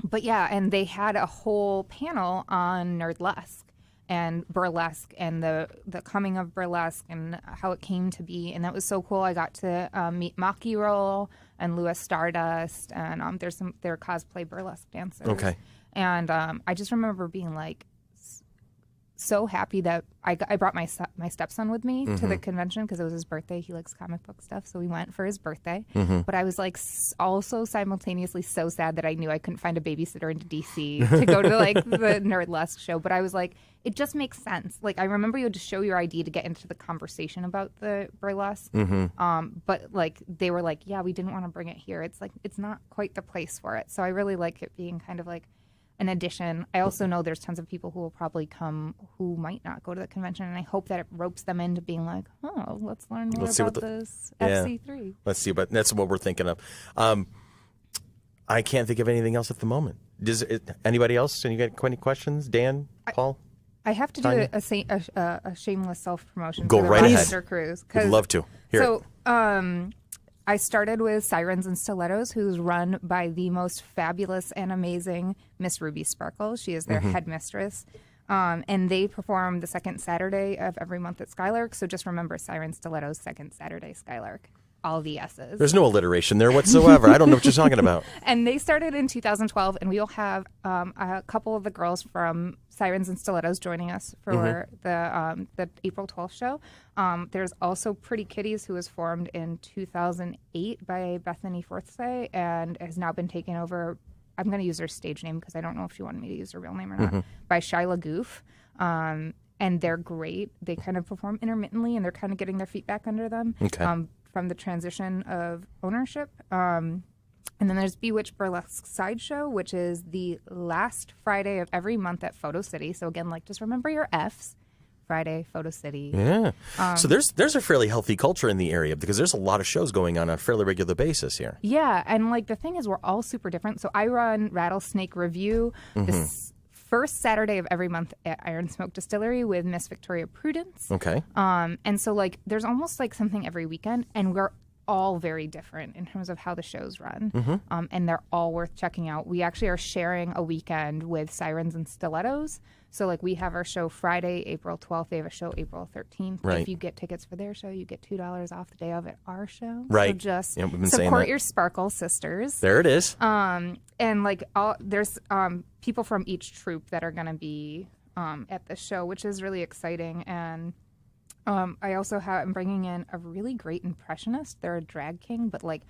But yeah, and they had a whole panel on Nerdlesque and Burlesque and the coming of Burlesque and how it came to be, and that was so cool. I got to meet Maki Roll and Louis Stardust, and they're cosplay burlesque dancers. Okay. And I just remember being like so happy that I brought my stepson with me to the convention because it was his birthday. He likes comic book stuff, so we went for his birthday. But I was like also simultaneously so sad that I knew I couldn't find a babysitter in DC to go to like the Nerdlesque show. But I was like, it just makes sense. Like, I remember you had to show your ID to get into the conversation about the burlesque. But like they were like, yeah, we didn't want to bring it here. It's like it's not quite the place for it. So I really like it being kind of like an addition. I also know there's tons of people who will probably come who might not go to the convention, and I hope that it ropes them into being like, oh, let's learn more about this FC3. Let's see, but that's what we're thinking of. I can't think of anything else at the moment. Anybody else? Any questions? Dan? Paul? I have to do a shameless self-promotion. Go for the right ahead. Rochester Cruise. I'd love to. Hear it. I started with Sirens and Stilettos, who's run by the most fabulous and amazing Miss Ruby Sparkles. She is their headmistress. And they perform the second Saturday of every month at Skylark. So just remember Sirens, Stilettos, second Saturday, Skylark. All the S's. There's no alliteration there whatsoever. I don't know what you're talking about. And they started in 2012, and we'll have a couple of the girls from Sirens and Stilettos joining us for the April 12th show. There's also Pretty Kitties, who was formed in 2008 by Bethany Forthsay and has now been taken over. I'm going to use her stage name because I don't know if she wanted me to use her real name or not. By Shyla Goof. And they're great. They kind of perform intermittently, and they're kind of getting their feet back under them. Okay. From the transition of ownership. And then there's Bewitched Burlesque Sideshow, which is the last Friday of every month at Photo City. So again, like, just remember your F's. Friday, Photo City. Yeah. So there's a fairly healthy culture in the area because there's a lot of shows going on a fairly regular basis here. Yeah, and like the thing is we're all super different. So I run Rattlesnake Review this first Saturday of every month at Iron Smoke Distillery with Miss Victoria Prudence. Okay. And so like there's almost like something every weekend, and we're all very different in terms of how the shows run, and they're all worth checking out. We actually are sharing a weekend with Sirens and Stilettos. So, like, we have our show Friday, April 12th. They have a show April 13th. Right. If you get tickets for their show, you get $2 off the day of at our show. Right. So just Yeah, we've been saying support that. your Sparkle sisters. There it is. And, like, there's people from each troupe that are going to be at the show, which is really exciting. And I also I'm bringing in a really great impressionist. They're a drag king, but, like,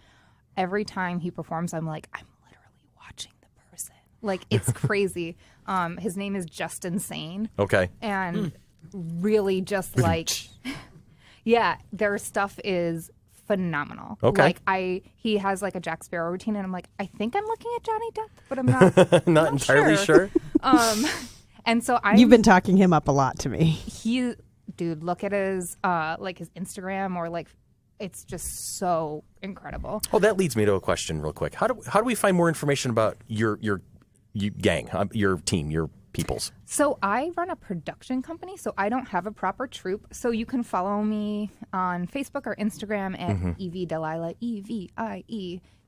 every time he performs, I'm like, I'm literally watching the person. Like, it's crazy. His name is Just Insane. Okay. And really just, like, yeah, their stuff is phenomenal. Okay. Like, he has, like, a Jack Sparrow routine, and I'm like, I think I'm looking at Johnny Depp, but I'm not. Not entirely sure. And so You've been talking him up a lot to me. Dude, look at his like his Instagram, or like, it's just so incredible. Oh, that leads me to a question real quick. How do we find more information about your gang, your team, your peoples? So I run a production company, so I don't have a proper troupe. So you can follow me on Facebook or Instagram at Evie Delilah, EVIEDELILAH.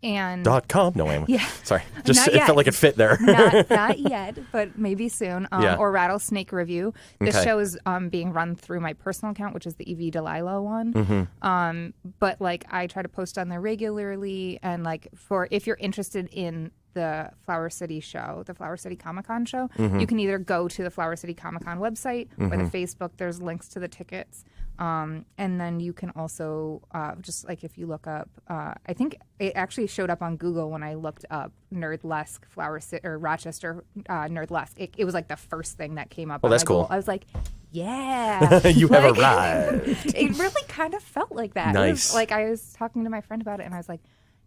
And .com? No, wait. Yeah. Sorry. Just Not it yet. felt like it fit there. not yet, but maybe soon. Yeah. Or Rattlesnake Review. This Okay. show is being run through my personal account, which is the Evie Delilah one. But, like, I try to post on there regularly, and, like, if you're interested in the Flower City show, the Flower City Comic-Con show, you can either go to the Flower City Comic-Con website or the Facebook. There's links to the tickets. And then you can also, just like, if you look up, I think it actually showed up on Google when I looked up Nerdlesque Flower City or Rochester Nerdlesque. It was like the first thing that came up. Oh, on that's my Google. cool. I was like, yeah. You have Like, arrived. It really kind of felt like that. It Nice. was, like, I was talking to my friend about it, and I was like,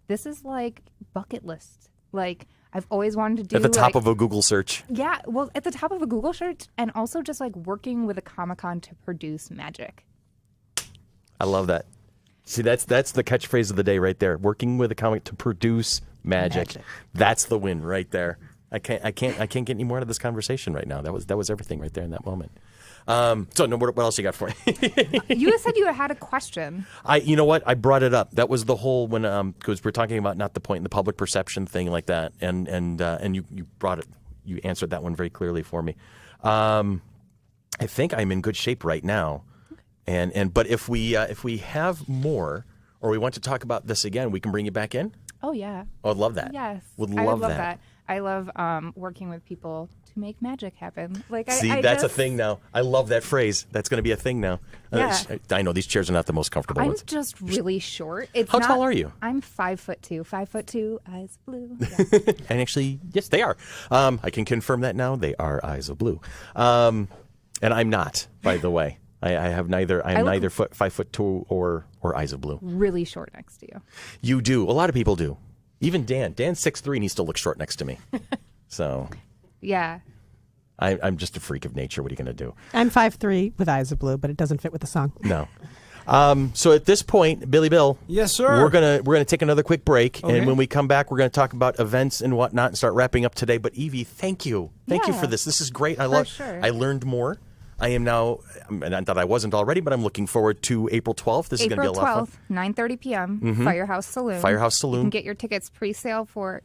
this is like bucket list. Like, I've always wanted to do At the top like, of a Google search. yeah, well, at the top of a Google search, and also just, like, working with a Comic-Con to produce magic. I love that. See, that's the catchphrase of the day right there. Working with a comic to produce magic. That's the win right there. I can't get any more out of this conversation right now. That was everything right there in that moment. So, no, what else you got for me? You said you had a question. You know what? I brought it up. That was the whole when because we're talking about not the point in the public perception thing like that, and you brought it. You answered that one very clearly for me. I think I'm in good shape right now, but if we have more or we want to talk about this again, we can bring you back in. Oh yeah. Oh, I'd love that. Yes. Would I love would love that. that. I love working with people to make magic happen. Like, See, I that's just, a thing now. I love that phrase. That's going to be a thing now. Yeah. I know these chairs are not the most comfortable I'm ones. just really short. It's How not- tall are you? I'm 5'2". 5'2", eyes blue. Yeah. And actually, yes, they are. I can confirm that now. They are eyes of blue. And I'm not, by the way. I have neither. I'm neither 5'2" or eyes of blue. Really short next to you. You do. A lot of people do. Even Dan. Dan's 6'3", and he still looks short next to me. So Yeah. I'm just a freak of nature. What are you going to do? I'm 5'3" with eyes of blue, but it doesn't fit with the song. No. So at this point, Billy Bill. Yes, sir. We're gonna take another quick break, Okay. and when we come back, we're gonna talk about events and whatnot and start wrapping up today. But Evie, thank you Yeah. for this. This is great. Sure. I learned more. I am now, and I thought I wasn't already, but I'm looking forward to April 12th. This is going to be a April lot of 12th, fun. 9:30 p.m. Firehouse Saloon. Firehouse Saloon. You can get your tickets pre-sale for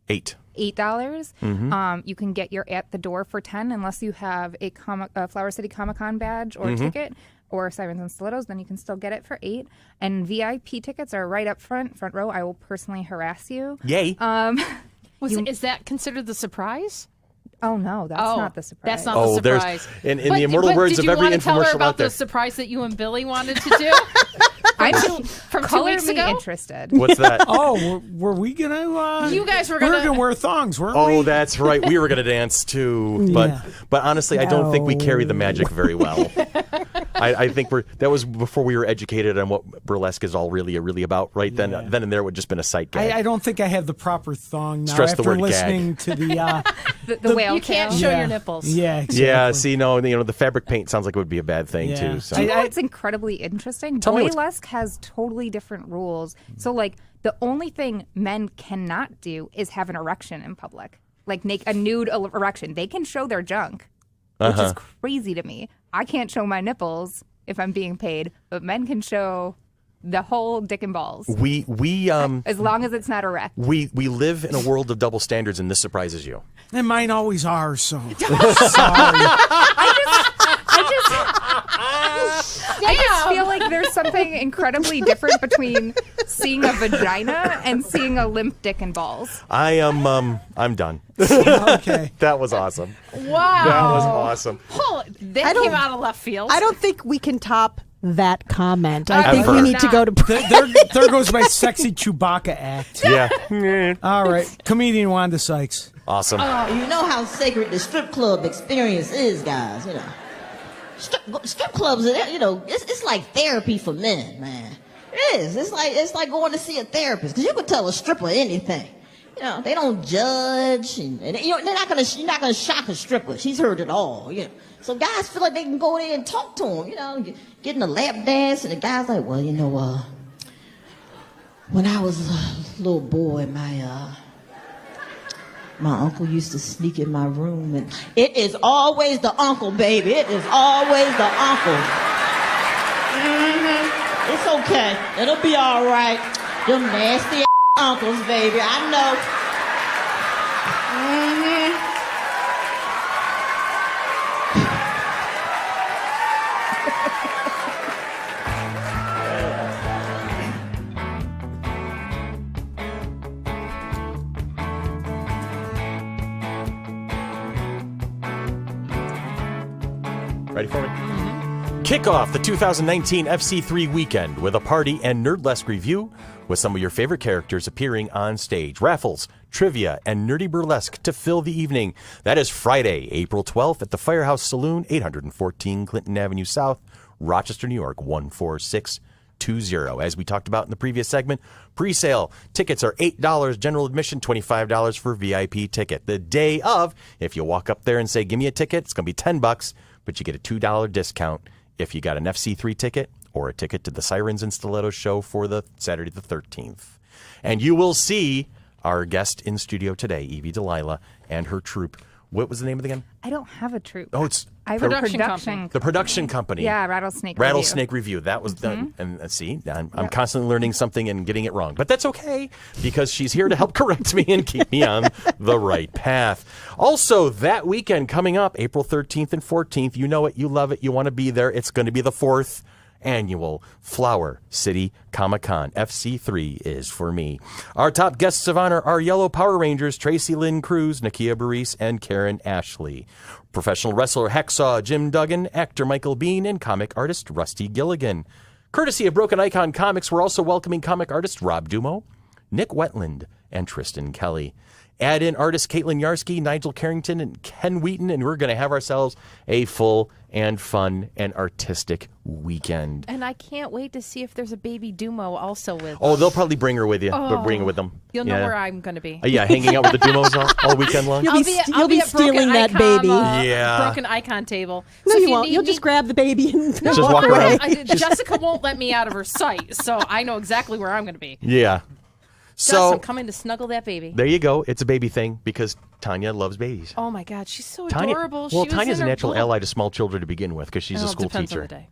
8. $8. You can get your at the door for $10 unless you have a Flower City Comic-Con badge or ticket or Sirens and Stilettos. Then you can still get it for $8. And VIP tickets are right up front row. I will personally harass you. Yay. Is that considered the surprise? Oh no, that's not the surprise. That's not the surprise. In the immortal words of every did you want to tell her infomercial about out there. the surprise that you and Billy wanted to do? From 2 Color weeks me ago? interested. What's that? Oh, were we gonna? You guys were we were gonna- gonna wear thongs, weren't we? Oh, that's right. We were going to dance too, Yeah. but honestly, I don't think we No. carry the magic very well. I think that was before we were educated on what burlesque is all really about. Right then and there would just been a sight gag. I don't think I have the proper thong now Stress the after word listening to the. The whale You can't tail. show Yeah. your nipples. Yeah, exactly. Yeah, see, no, the fabric paint sounds like it would be a bad thing Yeah. too. So. Do you know what's incredibly interesting? Tell me what's- Burlesque has totally different rules. So, like, the only thing men cannot do is have an erection in public. Like, make a nude erection. They can show their junk, which is crazy to me. I can't show my nipples if I'm being paid, but men can show the whole dick and balls. We as long as it's not erect. We live in a world of double standards, and this surprises you. And mine always are, so. Sorry. I just feel like there's something incredibly different between seeing a vagina and seeing a limp dick and balls. I'm done. Okay. That was awesome. Wow. That was awesome. Oh, that came out of left field. I don't think we can top that comment. I think we Ever. need to go to break. There goes my sexy Chewbacca act. Yeah. All right. Comedian Wanda Sykes. Awesome. You know how sacred the strip club experience is, guys. You know, strip clubs. You know, it's like therapy for men, man. It is. It's like going to see a therapist because you can tell a stripper anything. You know, they don't judge, and you know, you're not gonna shock a stripper. She's heard it all. You know, so guys feel like they can go there and talk to them. You know, getting a lap dance, and the guy's like, well, you know, when I was a little boy, my uncle used to sneak in my room, and it is always the uncle, baby. It is always the uncle. Mm-hmm. It's okay. It'll be all right. Them nasty uncles, baby. I know. Mm-hmm. Ready for me? Kick off the 2019 FC3 weekend with a party and Nerdlesque review with some of your favorite characters appearing on stage. Raffles, trivia, and nerdy burlesque to fill the evening. That is Friday, April 12th at the Firehouse Saloon, 814 Clinton Avenue South, Rochester, New York, 14620. As we talked about in the previous segment, pre-sale tickets are $8, general admission $25 for VIP ticket. The day of, if you walk up there and say, give me a ticket, it's going to be $10, but you get a $2 discount if you got an FC3 ticket or a ticket to the Sirens and Stilettos show for the Saturday the 13th. And you will see our guest in studio today, Evie Delilah, and her troupe. What was the name of it again? I don't have a troupe. Oh, it's I have a production. The production company. Yeah, Rattlesnake Review. That was done. And see, I'm constantly learning something and getting it wrong. But that's okay, because she's here to help correct me and keep me on the right path. Also, that weekend coming up, April 13th and 14th, you know it, you love it, you want to be there. It's going to be the 4th annual Flower City Comic-Con. FC3 is for me. Our top guests of honor are Yellow Power Rangers, Tracy Lynn Cruz, Nakia Baris, and Karen Ashley. Professional wrestler Hacksaw Jim Duggan, actor Michael Bean, and comic artist Rusty Gilligan. Courtesy of Broken Icon Comics, we're also welcoming comic artist Rob Dumo, Nick Wetland, and Tristan Kelly. Add in artists Caitlin Yarsky, Nigel Carrington, and Ken Wheaton, and we're going to have ourselves a full and fun and artistic weekend. And I can't wait to see if there's a baby Dumo also with. Oh, they'll probably bring her with you. Bring her with them. You'll know where I'm going to be. Yeah, hanging out with the Dumos all weekend long. You'll be stealing that baby. Broken Icon table. No, So you if won't. You'll just grab the baby and Just walk walk away. around. Jessica won't let me out of her sight, so I know exactly where I'm going to be. Yeah. Jess, So I'm coming to snuggle that baby. there you go. It's a baby thing because Tanya loves babies. Oh my God, she's so Tanya, adorable. well, She was Tanya's in a her natural book. ally to small children to begin with because she's a Well, school depends teacher. on the day.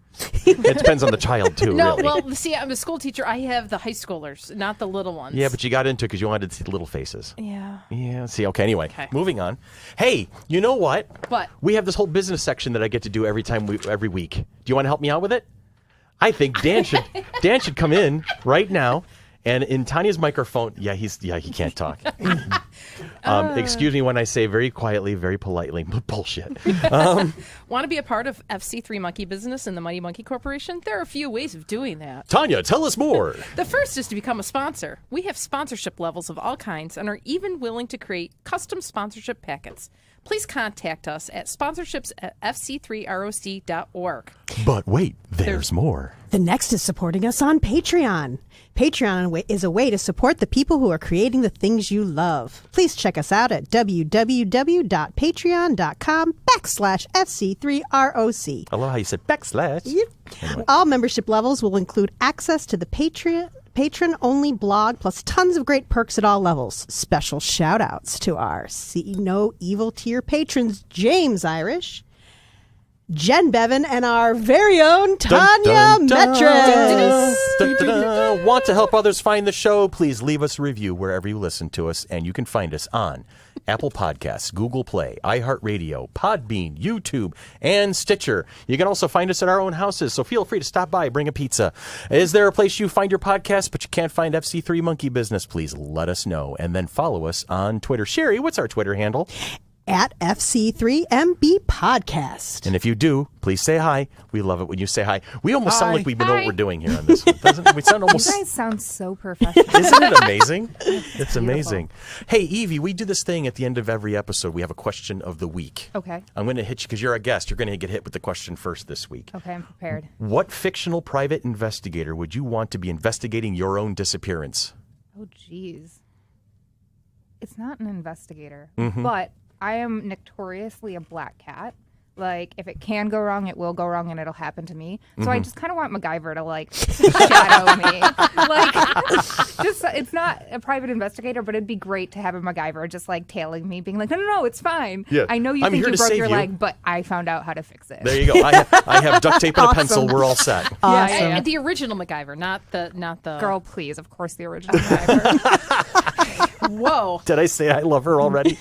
It depends on the child too. No, really. well, see, I'm a school teacher. I have the high schoolers, not the little ones. Yeah, but you got into it because you wanted to see the little faces. Yeah. Yeah. See. Okay. Anyway, Okay. moving on. Hey, you know what? What? We have this whole business section that I get to do every week. Do you want to help me out with it? I think Dan should come in right now. And in Tanya's microphone, he can't talk. Excuse me when I say very quietly, very politely, bullshit. Want to be a part of FC3 Monkey Business and the Mighty Monkey Corporation? There are a few ways of doing that. Tanya, tell us more. The first is to become a sponsor. We have sponsorship levels of all kinds and are even willing to create custom sponsorship packets. Please contact us at sponsorships@fc3roc.org. But wait, there's more. The next is supporting us on Patreon. Patreon is a way to support the people who are creating the things you love. Please check us out at www.patreon.com/FC3ROC. I love how you said backslash. Yep. Anyway. All membership levels will include access to the patron-only blog, plus tons of great perks at all levels. Special shout-outs to our See No Evil tier patrons, James Irish, Jen Bevan, and our very own Tanya Dun, dun, Metris. dun, dun, dun. Want to help others find the show? Please leave us a review wherever you listen to us, and you can find us on Apple Podcasts, Google Play, iHeartRadio, Podbean, YouTube, and Stitcher. You can also find us at our own houses, so feel free to stop by, bring a pizza. Is there a place you find your podcast, but you can't find FC3 Monkey Business? Please let us know, and then follow us on Twitter. Sherry, what's our Twitter handle? At FC3MB Podcast. And if you do, please say hi. We love it when you say hi. We almost sound like we know what we're doing here on this one. Doesn't we sound almost... You guys sound so professional. Isn't it amazing? It's amazing. Hey, Evie, we do this thing at the end of every episode. We have a question of the week. Okay. I'm going to hit you because you're a guest. You're going to get hit with the question first this week. Okay, I'm prepared. What fictional private investigator would you want to be investigating your own disappearance? Oh, geez. It's not an investigator, Mm-hmm. but I am notoriously a black cat. Like, if it can go wrong, it will go wrong, and it'll happen to me. So Mm-hmm. I just kind of want MacGyver to, like, shadow me. Like, just, it's not a private investigator, but it'd be great to have a MacGyver just, like, tailing me, being like, no, it's fine. Yeah. I know you I'm think here you to broke save your you. leg, but I found out how to fix it. There you go. I have duct tape and a pencil. We're all set. Yeah, the original MacGyver, not the Girl, please. Of course, the original MacGyver. Whoa. Did I say I love her already?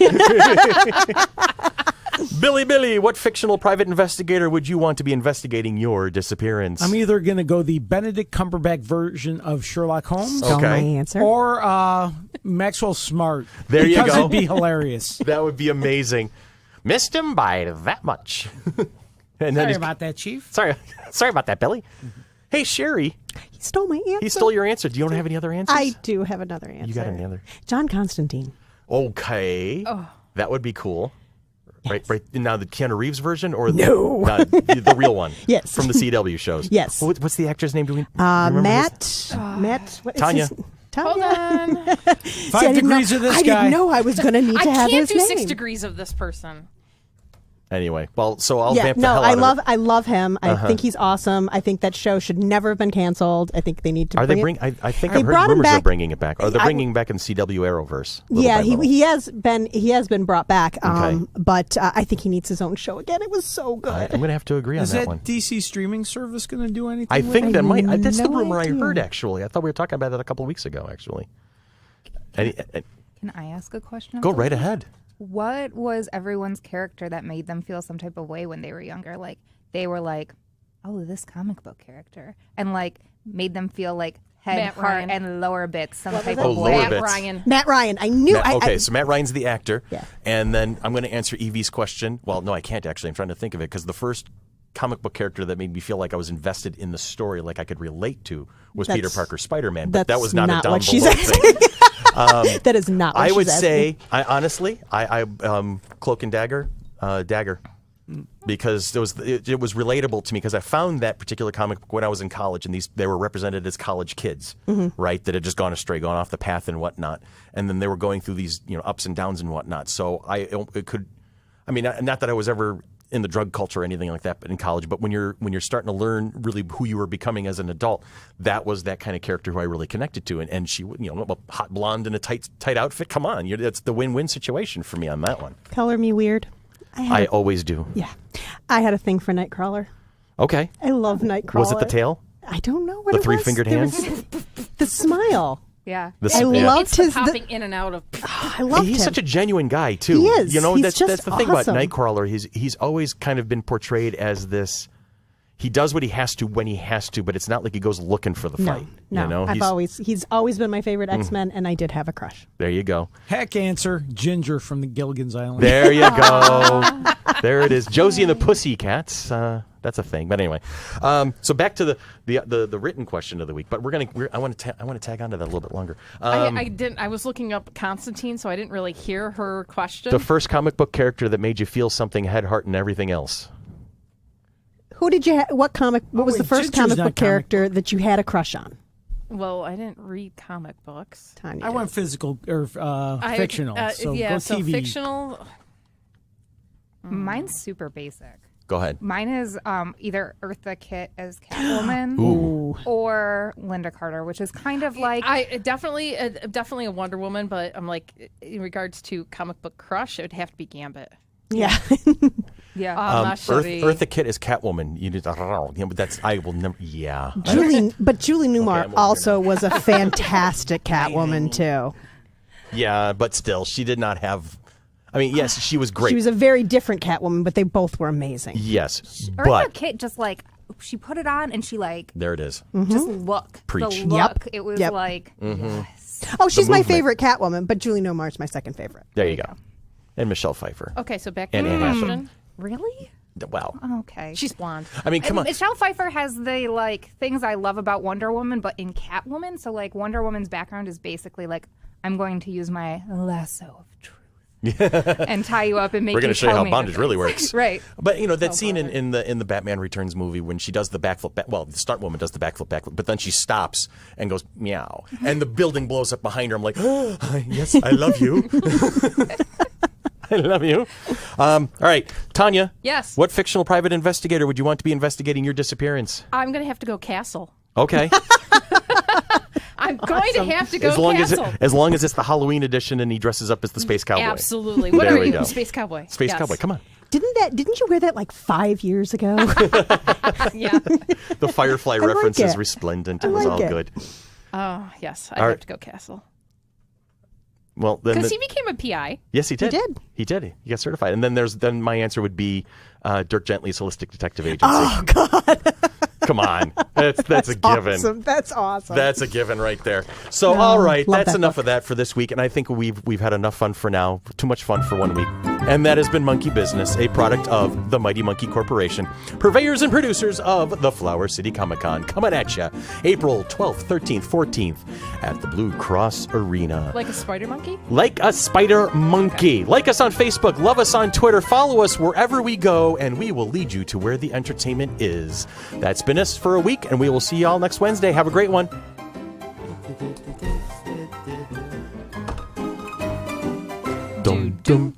Billy, what fictional private investigator would you want to be investigating your disappearance? I'm either going to go the Benedict Cumberbatch version of Sherlock Holmes Stole my Okay. answer. or Maxwell Smart. There you because go. it'd be hilarious. That would be amazing. Missed him by that much. And then Sorry he's- about that, Chief. Sorry about that, Billy. Hey, Sherry, He stole my answer. he stole your answer. Do you don't have any other answers? I do have another answer. You got another? John Constantine. Okay. That would be cool. Yes. Right now, the Keanu Reeves version or No. the real one? Yes. From the CW shows. Yes. What's the actor's name? Do we remember his- Matt. What is Tanya. his- Tanya. Hold on. 5 degrees of this I guy. didn't know I was going to need I to have can't his do name. 6 degrees of this person. Anyway, well, so I'll Yeah, vamp the no, hell I out love of it. I love him. I think he's awesome. I think that show should never have been canceled. I think they need to Are they bring it. I think They I've heard brought him rumors they're back- bringing it back. Or they're I- bringing back in the CW Arrowverse. little Yeah, by little. he has been brought back. Okay. But I think he needs his own show again. It was so good. I'm going to have to agree Is on that that one. DC streaming service going to do anything? I with think it? that might. That's the no rumor I idea. heard, actually. I thought we were talking about that a couple of weeks ago, actually. Can I ask a question? Go right ahead. What was everyone's character that made them feel some type of way when they were younger? Like, they were like, oh, this comic book character. And, like, made them feel like head, Matt heart, Ryan. and lower bits, some type Oh, of lower way. Matt bits. Ryan. Matt Ryan. I knew. Okay, so Matt Ryan's the actor. Yeah. And then I'm going to answer Evie's question. Well, no, I can't actually. I'm trying to think of it because the first comic book character that made me feel like I was invested in the story, like I could relate to, was That's- Peter Parker Spider-Man. But that that's was not a not down what she's below asking. thing. that is not what I she's would asking. say, honestly, Cloak and Dagger, Dagger, because it was relatable to me because I found that particular comic book when I was in college, and they were represented as college kids, right, that had just gone astray, gone off the path and whatnot, and then they were going through these ups and downs and whatnot. So not that I was ever in the drug culture or anything like that, but in college. But when you're starting to learn really who you were becoming as an adult, that was that kind of character who I really connected to. And she, a hot blonde in a tight outfit. Come on, it's the win-win situation for me on that one. Color me weird. I always do. Yeah, I had a thing for Nightcrawler. Okay. I love Nightcrawler. Was it the tail? I don't know what The it was. three-fingered There hands? was the smile. Yeah. I loved It's the his. popping in and out of. I loved He's him. such a genuine guy too. He is. He's that's just the thing awesome. about Nightcrawler. He's always kind of been portrayed as this. He does what he has to when he has to, but it's not like he goes looking for the fight. No, he's always been my favorite X-Men, and I did have a crush. There you go. Heck answer, Ginger from the Gilligan's Island. There you go. There it is. Josie and the Pussycats. That's a thing. But anyway, so back to the written question of the week. But I want to tag on to that a little bit longer. I didn't. I was looking up Constantine, so I didn't really hear her question. The first comic book character that made you feel something, head, heart, and everything else. Who did you? What comic? What was wait, the first Ginger's comic not book comic character that you had a crush on? Well, I didn't read comic books. Tanya. I went physical or fictional. So yeah, go so TV. fictional. Mine's super basic. Go ahead. Mine is either Eartha Kitt as Catwoman Ooh. or Linda Carter, which is kind of like I definitely a Wonder Woman, but I'm like in regards to comic book crush, it would have to be Gambit. Yeah. Yeah. Eartha Kitt is Catwoman. You just, but that's I will never. Yeah. Julie Newmar I'm also was a fantastic Catwoman too. Yeah, but still, she did not have. I mean, yes, she was great. She was a very different Catwoman, but they both were amazing. Yes, Eartha but Kitt just like she put it on and she like there it is. just look. Preach. The look. It was like yes. Oh, she's my movement. favorite Catwoman, but Julie Newmar's my second favorite. There you go. And Michelle Pfeiffer. Okay, so back to And the Anne question. Really? Wow. Okay. She's blonde. I mean, come on. Michelle Pfeiffer has the like things I love about Wonder Woman, but in Catwoman, so like Wonder Woman's background is basically like I'm going to use my lasso of truth and tie you up and make We're going to show you tell how me bondage the really things. works. Right. But, you know, that scene in the Batman Returns movie when she does the backflip, well, the stunt woman does the backflip, but then she stops and goes, meow. And the building blows up behind her. I'm like, oh, yes, I love you. I love you. All right, Tanya. Yes. What fictional private investigator would you want to be investigating your disappearance? I'm going to have to go Castle. Okay. I'm going to have to go Castle. As long as it's the Halloween edition and he dresses up as the space cowboy. Absolutely. What There are we you? go. Space Cowboy. Space Yes. cowboy, come on. Didn't you wear that like 5 years ago? Yeah. The Firefly like reference is it. resplendent. I It was like all it. good. Oh, yes. I'd All right. have to go Castle. Well, then Because he became a PI. yes, he did. did. He did. He got certified. And then my answer would be Dirk Gently's Holistic Detective Agency. Oh God, Come on. That's a given. awesome! That's awesome. That's a given right there. So, all right, love that's that enough book. of that for this week. And I think we've had enough fun for now. Too much fun for 1 week. And that has been Monkey Business, a product of the Mighty Monkey Corporation, purveyors and producers of the Flower City Comic Con. Coming at you April 12th, 13th, 14th at the Blue Cross Arena. Like a spider monkey? Like a spider monkey. Like us on Facebook, love us on Twitter, follow us wherever we go, and we will lead you to where the entertainment is. That's been us for a week, and we will see you all next Wednesday. Have a great one. Dum, dum.